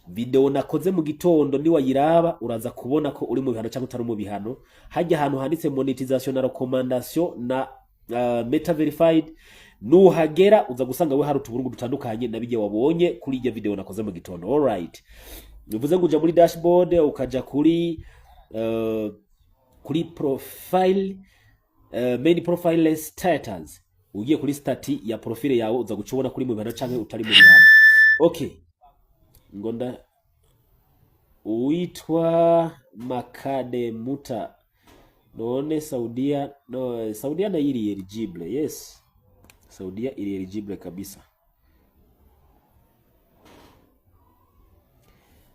A: Video nakoze mu gitondo ni wayiraba uraza kubona ko uri mu bihano cyangwa utari mu bihano. Hajya ahantu handitse monetization na recommendation na meta verified nuhagera uza gusanga we hari utuburungu dutandukanye nabije wabonye kuri iyo video nakoze mu gitondo. Alright, bivuze ngo uja muri dashboard ukaja kuri profile main profile status ugiye kuri stati ya profile yawe uza gucubona kuri mu bihano cyangwa utari mu bihano. Okay, ngonda uitwa Makade Muta none Saudia na iri eligible. Yes, Saudia iri eligible kabisa.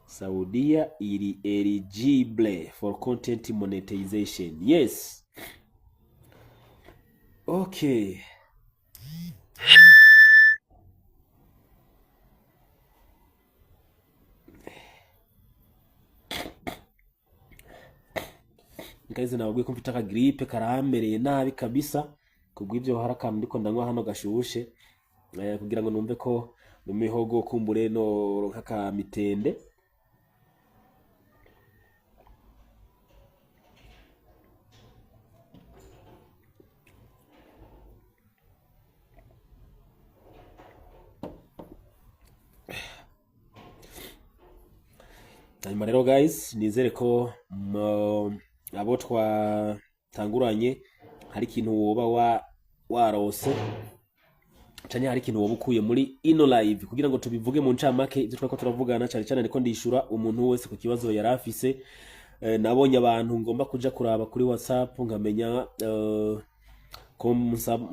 A: Saudia iri eligible for content monetization. Yes. Okay. Nkaize nababwiye ko mfite aka gripe karamereye nabi kabisa kubw'ivyo harakantu ndiko ndanywa hano gashushe kugira ngo numve ko mu mihogo kumbure no nkaka mitende. Hanyuma rero guys nizere ko abo twatanguranye hari ikintu woba warose cyane hari ikintu woba ukuye muri ino live kugira ngo tubivuge mu ncamake ibyo twako turavugana cyane cyane niko ndishura umuntu wese ku kibazo yarafise. Nabonye abantu ngomba kuja kuraba kuri WhatsApp nkamenya ko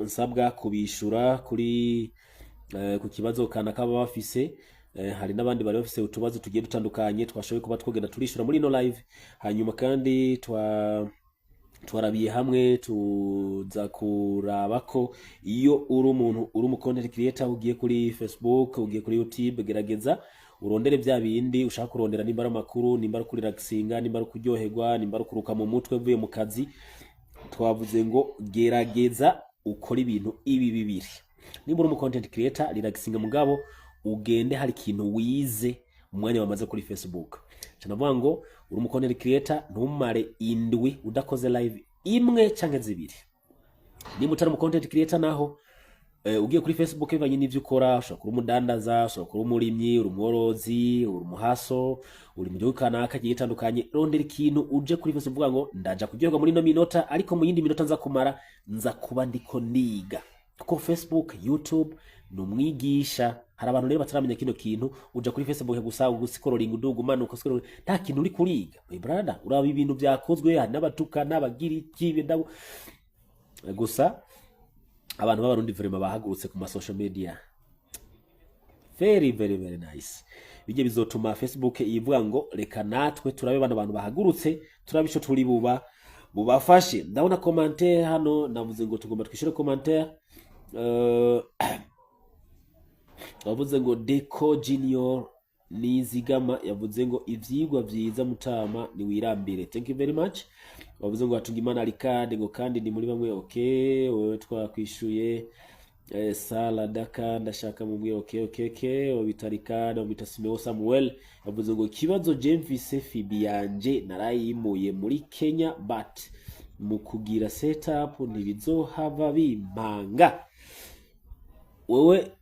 A: nsabwa kubishura kuri ku kibazo kana kaba bafise. Hari nabandi bari bafise utubazo tugiye dutandukanye twashoboye kuba twogenda turishura muri no live. Hanyuma kandi twarabiye hamwe tuza kuraba ko iyo uri umuntu uri mu content creator ugiye kuri Facebook ugiye kuri YouTube gerageza urondere bya bindi ushaka kurondera, nimba ari makuru, nimba ari kuri relaxinga, nimba ari kuryoherwa, nimba ari kuruka mu mutwe vuye mu kazi. Twavuze ngo gerageza ukora ibintu ibi bibiri. Nimba uri mu content creator relaxinga mugabo ugende hari ikintu wize umwanya wamaze kuri Facebook. Cyanavuga ngo uri mu content creator ntumare indwi udakoze live imwe canke zibiri. Nimba utari mu content creator naho ugiye kuri Facebook bivanye n'ivyo ukora, ushobora kuri umudandaza, ushobora kuri umurimyi, uri umworozi, uri umuhaso, uri mu gihugu kanaka gitandukanye, rondera ikintu uje kuri Facebook uvuga ngo ndaja kuryoherwa muri no minota ariko mu yindi minota nza kumara nza kuba ndiko niga. Kuko Facebook, YouTube numwigisha. Hari abantu rero bataramenya kino kintu uja kuri Facebook gusa gusikororinga udugumana uko nta kintu uri kuriga. My brother, uraba ibintu byakozwe hari n'abatuka n'abagiri kibe ndabo gusa. Abantu b'abarundi vraiment bahagurutse ku ma social media very very very nice. Bije bizotuma Facebook ivuga ngo reka natwe turabe bana abantu bahagurutse turabico turi bubafashe. Ndabona commentaire hano navuze ngo tugomba twishire commentaire. Bavuze ngo Deco Junior Nizigama yavuze ngo ivyigwa vyiza Mutama ni wirambire. Thank you very much. bavuze ngo Hatungimana Ricard ngo kandi ni muri bamwe. Okay, wewe twakwishuye Sala Daka ndashaka mubwira. Okay wabita Ricard wabita Simeo Samuel bavuze ngo kibazo James Fibi yanje narayimuye muri Kenya but mu kugira setup ntibizohava bimpanga. Wewe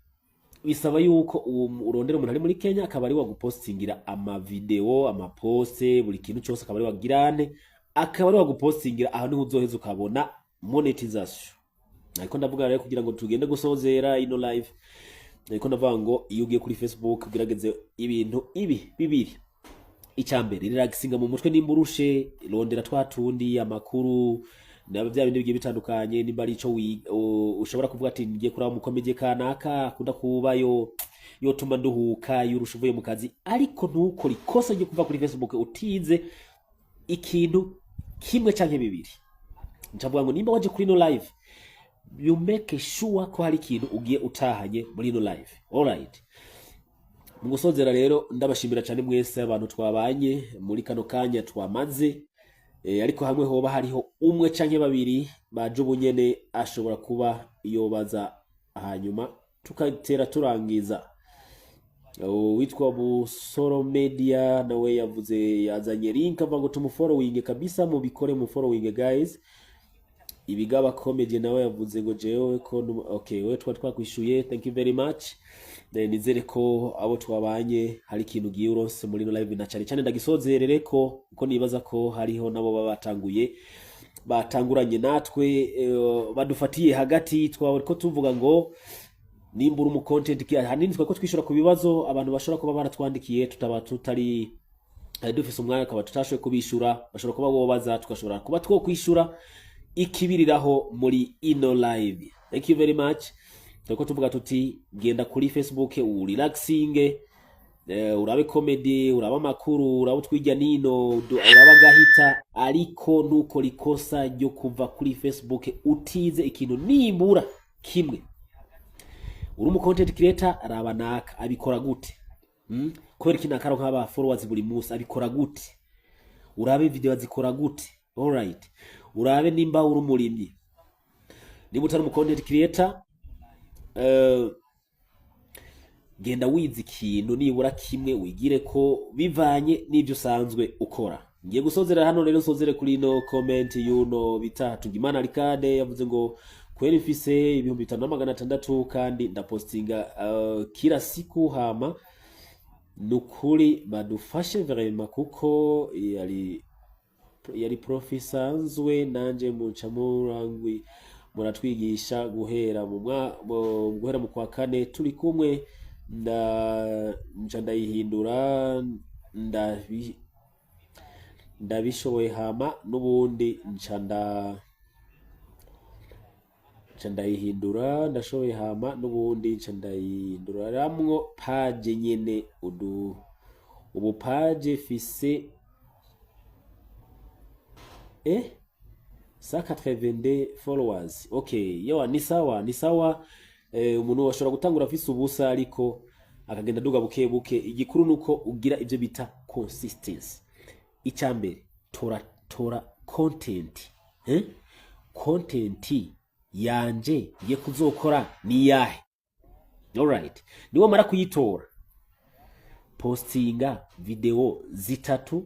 A: bisaba yuko urondera umuntu ari muri Kenya akaba ari wagupostingira ama video ama poste buri kintu cyose akaba ari wagirane akaba ari wagupostingira aho niho uzoheza ukabona monetization. Ariko ndavuga rero kugira ngo tugende gusozera ino live, ariko ndavuga ngo iyo ugiye kuri Facebook ugerageze ibintu ibi bibiri. Icyambere relaxinga mu mutwe nimburushe, rondera twatundi amakuru naba bya bindi bigiye bitandukanye, nimba ari ico ushobora kuvuga ati ngiye kuraba mu comedy kanaka kunda kubayo yotuma nduhuka yurushuvuye mu kazi, ariko ntukora ikosa ryo kuva kuri Facebook utize ikintu kimwe canke bibiri. Ncavuga ngo nimba waje kuri no live you make sure ko hari ikintu ugiye utahanye muri no live. Alright, mu gusozera rero ndabashimira cyane mwese abantu twabanye muri kano kanya twamaze, ariko hamwe hoba hariho umwe canke babiri baje ubunyene ashobora kuba yobaza hanyuma tukatera turangiza. Witwa Busoro Media nawe yavuze yazanye link avuga ngo tumufollowing kabisa, mu bikore mu following guys. Ibigaba comedy nawe yavuze ngo jewe ko okay wewe twakwishuye, thank you very much. Nizere ko abo twabanye hari ikintu giye uronse muri no live na cyane ndagisozerere ko nibaza ko hariho nabo batanguranye natwe badufatiye hagati twawe ko tuvuga ngo nimbura mu content hanini twako twishura ku bibazo abantu bashobora kuba baratwandikiye tutaba tutari dufise umwanya akaba tutashoboye kubishura, bashobora kuba bobaza tukashobora kuba two kwishura ikibiriraho muri ino live. Thank you very much. Twako tuvuga tuti genda kuri Facebook relaxing, urabe comedy, urabe amakuru, urabe twijya nino, urabe gahita, ariko nuko likosa ryo kuva kuri Facebook utize ikintu nibura kimwe. Uri mu content creator arabanaka abikora gute? Kubera kinakaro nk'aba followers buri munsi abikora gute? Urabe video zikora gute? Alright, urabe nimba uri umurimyi, niba utari mu content creator genda wize ikintu nibura kimwe wigire ko bivanye n'ibyo usanzwe ukora. Ngiye gusozera hano rero, nsozere kuri no comment yuno bita Hatungimana Ricard yavuze ngo kweli mfise 5600 kandi ndapostinga kila siku hama nukuri badufashe vraiment kuko yari profesanzwe nanje mucamurangwi muratwigisha guhera mu kwa kane turi kumwe ndayihindura ndabishoboye hama nubundi ndayihindura ndashoboye hama nubundi ndayihindura ramwo page nyene ubu page fise 182 followers. Okay, yawa ni sawa. Umuntu washobora gutangura afise ubusa ariko akagenda duga buke igikuru nuko ugira ivyo bita consistency. Icyambere tora content. Content yanje ngiye kuzokora ni yahe? Alright, niwo mara kuyitora postinga video 3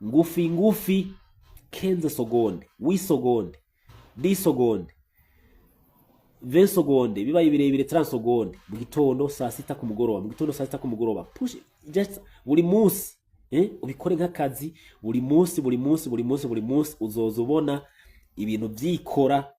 A: 4 ngufi 15 seconde, 8 seconde, 10 seconde, 20 seconde, bibaye birebire 30 seconde, mu gitondo saa 6 ku mugoroba, push just buri munsi, ubikore nk'akazi buri munsi uzozubona ibintu byikora,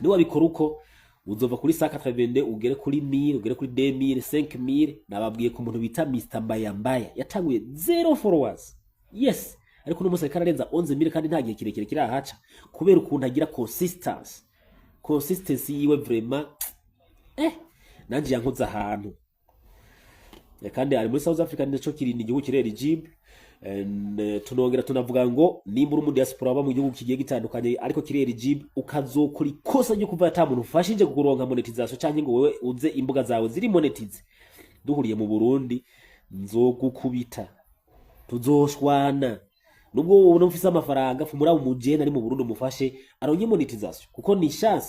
A: niba bikora uko uzova kuri 182 ugere kuri 1000, ugere kuri 2000, 5000. Nababwiye ku muntu bita Mr Mbayambaya yatanguye 0 followers. Yes, ariko no musaka kararenza 11000 kandi nta gihe kirekire kirahaca kubera ukuntu agira consistency yiwe vraiment nanje yankoza ahantu. Kandi ari muri South Africa nico kirindi igihugu kirera Jib. Tunongera tunavuga ngo nimba uri mu diaspora ba mu gihugu kigiye gitandukanye ariko kirera Jib ukazokora ikosa ryo kuva ata muntu ufashije kuronka monetization cyangwa ngo wewe uze imbuga zawe ziri monetize. Duhuriye mu Burundi nzogukubita, tuzoshwana nubwo ubona ufise amafaranga fumura umujene ari mu Burundi umufashe aronye monetization kuko ni chance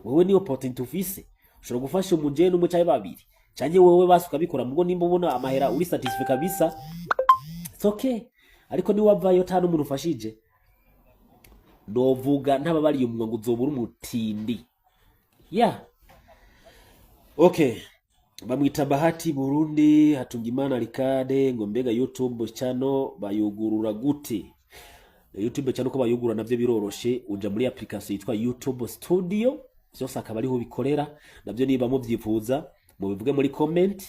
A: wewe niyo opportunity ufise ushobora gufasha umujene umwe cyangwa babiri cyangwa wewe basuka bikora mugo nimba ubona amahera uri satisfied kabisa it's okay ariko ni wavayo tano umuntu ufashije novuga ntababariye umwe ngo uzobura umutindi okay bamwita Bahati Burundi Hatungimana Ricade ngo mbega YouTube channel bayugurura gute YouTube channel ko bayugura navyo biroroshe uja muri application yitwa YouTube Studio byose akaba ariho bikorera navyo niba muvyifuza mu bivuge muri comment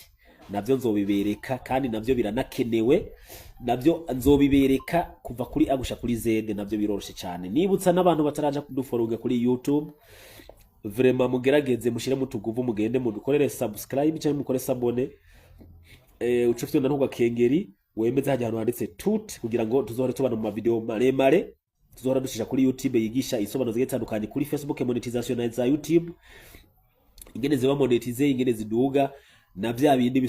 A: navyo nzobibereka kandi navyo biranakenewe navyo nzobibereka kuva kuri agusha kuri Z navyo biroroshe cyane nibutsa n'abantu bataraja kudufollowinga kuri YouTube vraiment mugerageze mushire mutuguvu mugende mudukorere subscribe cyangwa mukore sabone ucufite ndantuga kengeri wemeze hajya hano handitse tut kugira ngo tuzohore tubana mu video maremare tuzohora dushisha kuri YouTube yigisha isobano zitandukanye kuri Facebook monetization za YouTube ingene ziba monetize ingene ziduga na bya bindi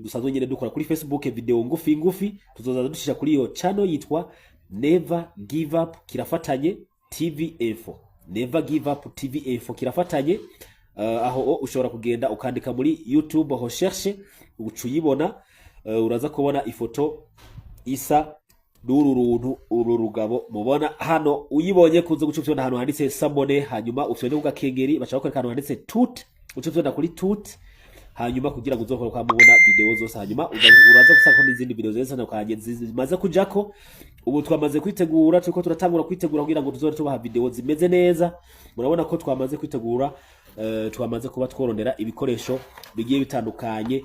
A: dusanzwe nyene dukora kuri Facebook video ngufi tuzoza dushisha kuri iyo channel yitwa Never Give Up kirafatanye TV Info Never Give Up TV Info kirafatanye aho ushobora kugenda ukandika muri YouTube aho recherche ucuyibona uraza kubona ifoto isa n'ururuntu ururugabo mubona hano uyibonye kuzo gucupyona hano handitse sabone hanyuma ufite ugakengeri bashaka kwereka hano handitse tut ucupyona kuri tut hanyuma kugira ngo uzokora kwa mubona video zose hanyuma uraza gusanga n'izindi video zose nakanye zimaze kujako ubu twamaze kwitegura turiko turatangura kwitegura kugira ngo tuzore tubaha video zimeze neza murabona ko twamaze kwitegura twamaze kuba tworondera ibikoresho bigiye bitandukanye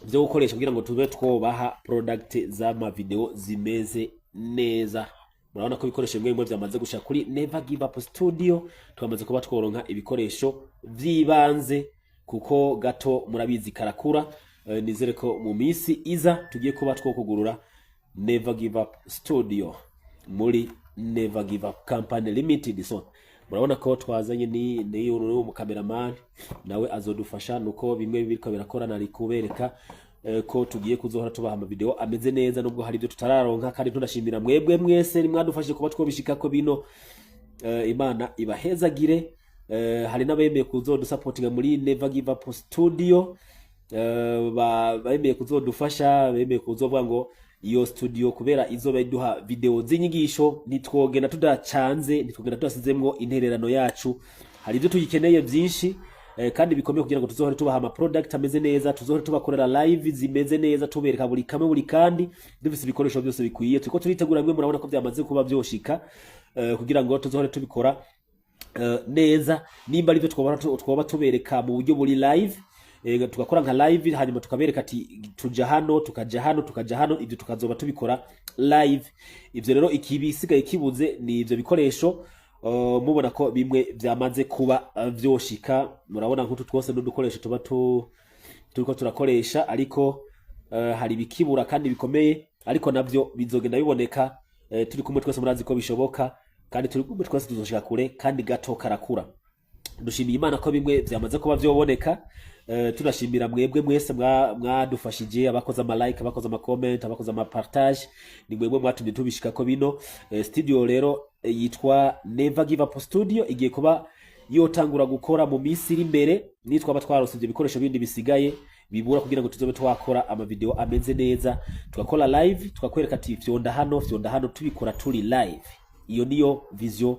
A: byo gukoresha kugira ngo tube twobaha product z'ama video zimeze neza murabona ko ibikoresho bimwe byamaze gushaka kuri Never Give Up Studio twamaze kuba tworonka ibikoresho vyibanze kuko gato murabizi karakura nizere ko mu minsi iza tugiye kuba twokugurura Never Give Up Studio muri Never Give Up Company Limited so murabona ko twazanye ni mu cameraman nawe azodufasha nuko bimwe biriko birakorana ari kubereka ko tugiye kuzohora tubaha ama video ameze neza nubwo hari byo tutararonka kandi tunashimira mwebwe mwese nimwadufashije kuba twobishika ko bino Imana ibahezagire hari nabemeye kuzodusupportinga muri Never Give Up Studio bemeye kuzodufasha bemeye kuzovuga ngo iyo studio kubera izoba iduha video zinyigisho nitwogena tudacanze nitwogena tudasizemwo intererano yacu hari ibyo tuyikeneye byinshi kandi bikomeye kugira ngo tuzohore tubaha ama product ameze neza tuzohore tubakorera live zimeze neza tubereka buri kamwe buri kandi dufise ibikoresho byose bikwiye turiko turitegura mwe murabona ko byamaze kuba byoshika kugira ngo tuzohore tubikora neza nimba ari byo twoba tubereka mu buryo buri live tugakora nka live hanyuma tukabereka ati tuja hano tukaja hano ibyo tukazoba tubikora live ivyo rero ikibisigaye kibuze ni ivyo bikoresho mubona ko bimwe byamaze kuba vyoshika murabona nkutu twose n'udukoresho tuba turiko turakoresha ariko hari bikibura kandi bikomeye ariko navyo bizogenda biboneka turi kumwe twese murazi ko bishoboka kandi turi kumwe twese tuzoshika kure kandi gato karakura dushimiye Imana ko bimwe byamaze kuba vyoboneka tunashimira mwebwe mwese mwadufashije abakoze ama like abakoze ama comment abakoze ama partage ni mwebwe mwatumye tubishika ko bino studio rero yitwa Never Give Up Studio igiye kuba yotangura gukora mu minsi iri imbere nitwa batwarose ibyo bikoresho bindi bisigaye bibura kugira ngo tuzobe twakora ama video ameze neza tukakora live tukakwereka ati fyonda hano tubikora turi live iyo niyo vision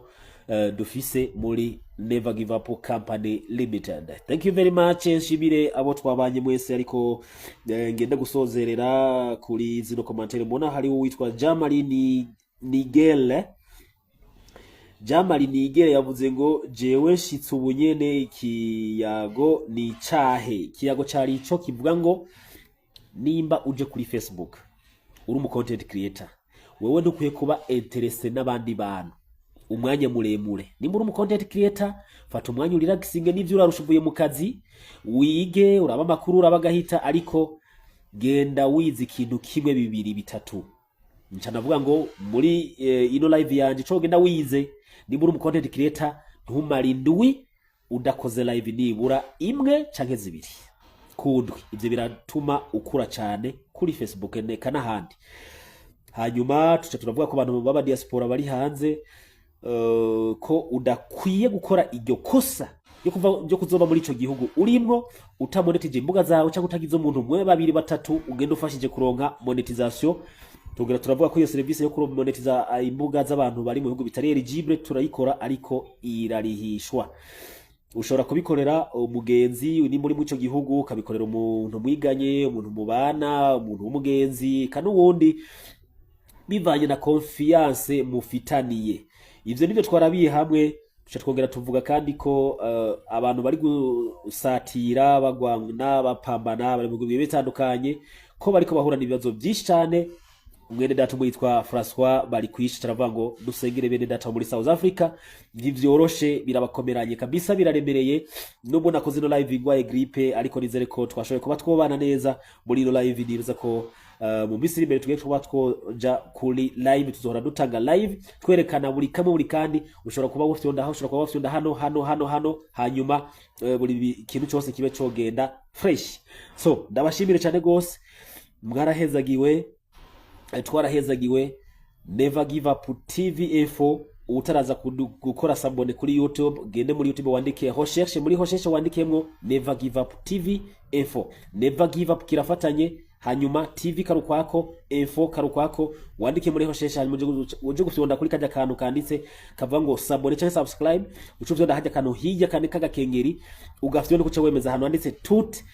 A: dufise muri Never Give Up Company Limited. Thank you very much. Nshimire abo twabanye mwese ariko ngenda gusozerera kuri zino commentaire mbona hari uwitwa Jamali Nigel. Jamali Nigel yavuze ngo jewe shitse ubunyene ikiyago ni cahe. Ikiyago cari ico kivuga ngo nimba uje kuri Facebook uri mu content creator wewe ndukwiye kuba interested n'abandi bantu umwanya muremure nimba uri mu content creator fata umwanya urelaxinge n'ivyo urarushuvuye mu kazi wige uraba makuru urabagahita ariko genda wize ikintu kimwe bibiri bitatu ncanavuga ngo muri ino live yanje cyo genda wize nimba uri mu content creator ntumarindwi udakoze live nibura imwe canke zibiri kundwi ivyo biratuma ukura cyane kuri Facebook neka n'ahandi hanyuma tuca turavuga ko abantu baba diaspora bari hanze ko udakwiye gukora iryo kosa yo kuzoba muri ico gihugu urimwo utamonetije imbuga zawe cyangwa utagize umuntu mwe babiri batatu ugenda ufashije kuronka monetization. Tugera turavuga ko iyo service yo kumonetiza imbuga z'abantu bari mu bihugu bitari eligible turayikora, ariko irarihishwa. Ushobora kubikorera umugenzi ni muri muco gihugu, ukabikorera umuntu mwiganye, umuntu mubana, umuntu w'umugenzi kandi uwundi bivanye na confiance mufitaniye. Ivyo nivyo twarabiye hamwe. Tuca twongera tuvuga kandi ko abantu bari gusatira bagwana bapambana bari mu bihugu bitandukanye ko bariko bahura n'ibibazo byinshi cyane. Mwene data mwitwa François bari kwisha taravuga ngo dusengere bene data muri South Africa byoroshe, birabakomeranye kabisa, biraremereye. Nubwo nakoze no live igwaye grippe, ariko nizere ko twashoboye kuba twobana neza muri no live. Niruza ko mu misiri imbere tugiye kuba twoja kuri live, tuzohora dutanga live twerekana buri kamwe buri kandi. Ushobora kuba ufite onda, ushobora kuba ufite hano, hanyuma buri kintu cyose kibe cogenda fresh. So ndabashimire cyane gose, mwarahezagiwe, twarahezagiwe. Never Give Up TV info. Utaraza gukora sabone kuri YouTube, gende muri YouTube wandike recherche, muri recherche wandikemwo Never Give Up TV info. Never Give Up kirafatanye, hanyuma TV karukwako, info karukwako, wandike muri recherche, hanyuma uje gufyonda kuri kajya kantu kanditse kavuga ngo sabone cyangwa subscribe. Ucuvyo hajya kantu hirya kandi kagakengeri, ugafyonda kuca wemeza hano handitse tout.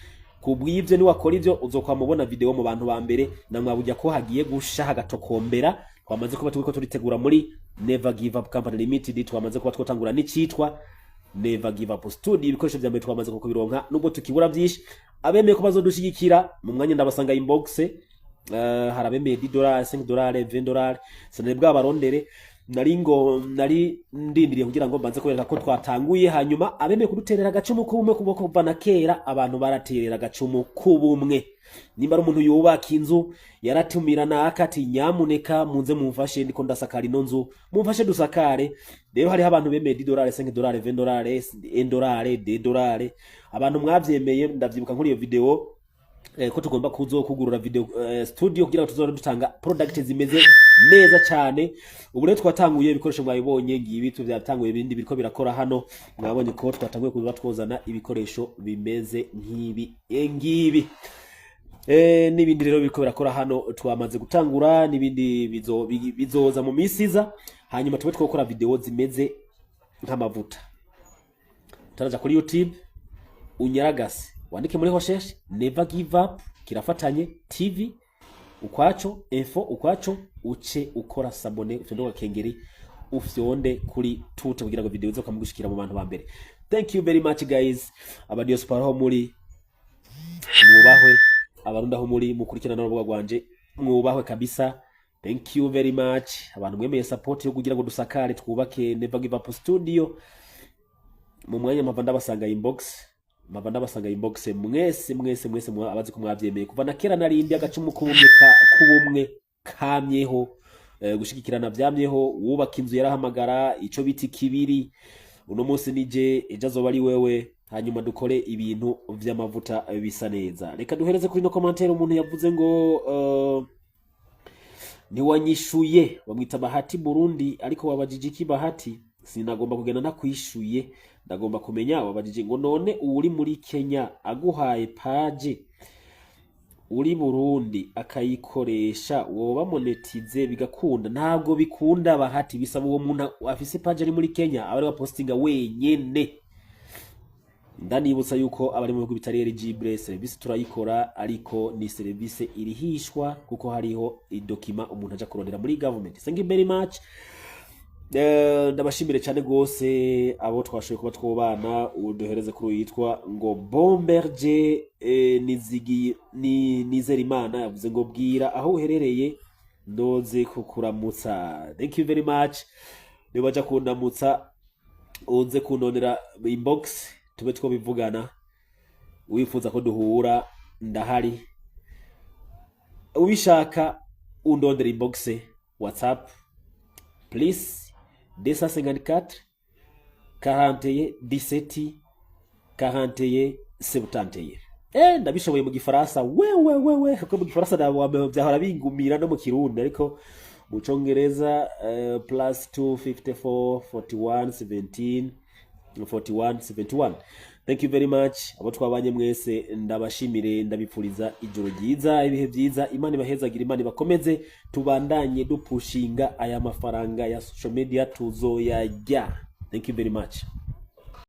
A: Kubw'ivyo ni wakora ivyo uzokwa mubona video mu bantu ba mbere, na mwabujya ko hagiye gusha hagatokombera. Twamaze kuba turiko turitegura muri Never Give Up Company Limited, twamaze kuba twotangura n'icitwa Never Give Up Studio. Ibikoresho bya mbere twamaze kubironka, nubwo tukibura byinshi. Abemeye ko bazodushigikira mu mwanya ndabasanga inbox, harabemeye $10, $5, $20, sanebwa barondere. Nari ndindiriye kugira ngo mbanze kwereka ko twatanguye, hanyuma abemeye kuduterera gacumu kubumwe kuboko bana kera. Abantu baraterera gacumu kubumwe. Nimba ari umuntu yubaka inzu yaratumirana akati nyamuneka munze mumfashe ndiko ndasakara ino nzu, mumfashe dusakare. Rero hari abantu bemeye $10, $5, $20, $1, $10. Abantu mwavyemeye, ndavyibuka nkuri iyo video ko tugomba kugurura video studio kugira ngo tuzora dutanga product zimeze neza cyane. Ubu rero twatanguye ibikoresho mwabibonye ngibi, tuvyatanguye ibindi biriko birakora hano. Mwabonye ko twatanguye kuza twozana ibikoresho bimeze ngibi. Nibindi rero biriko birakora hano, twamaze gutangura nibindi bizoza mu misiza. Hanyuma tube twokora video zimeze nk'amavuta. Taraja kuri YouTube unyaragase, wandike muri recherche Never Give Up kirafatanye TV ukwacho, info ukwacho, uce ukora sabone, ufyondoka kengeri, ufyonde kuri tute kugira ngo video zo kamugushikira mu bantu ba mbere. Thank you very much guys. Abadiaspora ho muri mwubahwe, abarundi aho muri mukurikirana n'urubuga rwanje mwubahwe kabisa. Thank you very much. Abantu mwemeye support yo kugira ngo dusakare twubake Never Give Up Studio. Mu mwanya mavanda basanga inbox, mwese abazi ko mwavyemeye kuva na kera narindi agacumu kubumwe kamyeho, gushigikirana byamyeho. Wubaka inzu yarahamagara ico biti kibiri, uno munsi nije ejo azoba ari wewe, hanyuma dukore ibintu vy'amavuta bisa neza. Reka duhereze kuri no commentaire. Umuntu yavuze ngo ntiwanyishuye, bamwita Bahati Burundi, ariko wabajije iki Bahati? Sinagomba kugenda nakwishuye, ndagomba kumenya wabajije ngo none uri muri Kenya aguhaye page uri Burundi akayikoresha woba monetize bigakunda? Ntabwo bikunda Bahati, bisaba uwo muntu afise page ari muri Kenya abari wa postinga wenyene. Ndanibutsa yuko abari mu bihugu bitari eligible service turayikora, ariko ni service irihishwa kuko hariho idokima umuntu aja kurondera muri government. Thank you very much. Ndabashimire cyane gose abo twashoboye kuba twobana. Uduhereze kuri yitwa ngo Bomberje nizera Imana, yavuze ngo bwira aho uherereye ndoze kukuramutsa. Thank you very much. Nibaja kundamutsa uze kunonera inbox tube two bivugana. Wifuza ko duhura ndahari, ubishaka undondera inbox WhatsApp please 254 41 17 41 71. ndabishoboye mu gifaransa wewe kuko mu gifaransa byahora bingumira no mu kirundi, ariko mu congereza +254 41 17 41 71. Thank you very much abo twabanye mwese, ndabashimire, ndabipfuriza ijoro ryiza, ibihe byiza, Imana ibahezagira, Imana ibakomeze, tubandanye dupushinga aya mafaranga ya social media tuzoyajya. Thank you very much.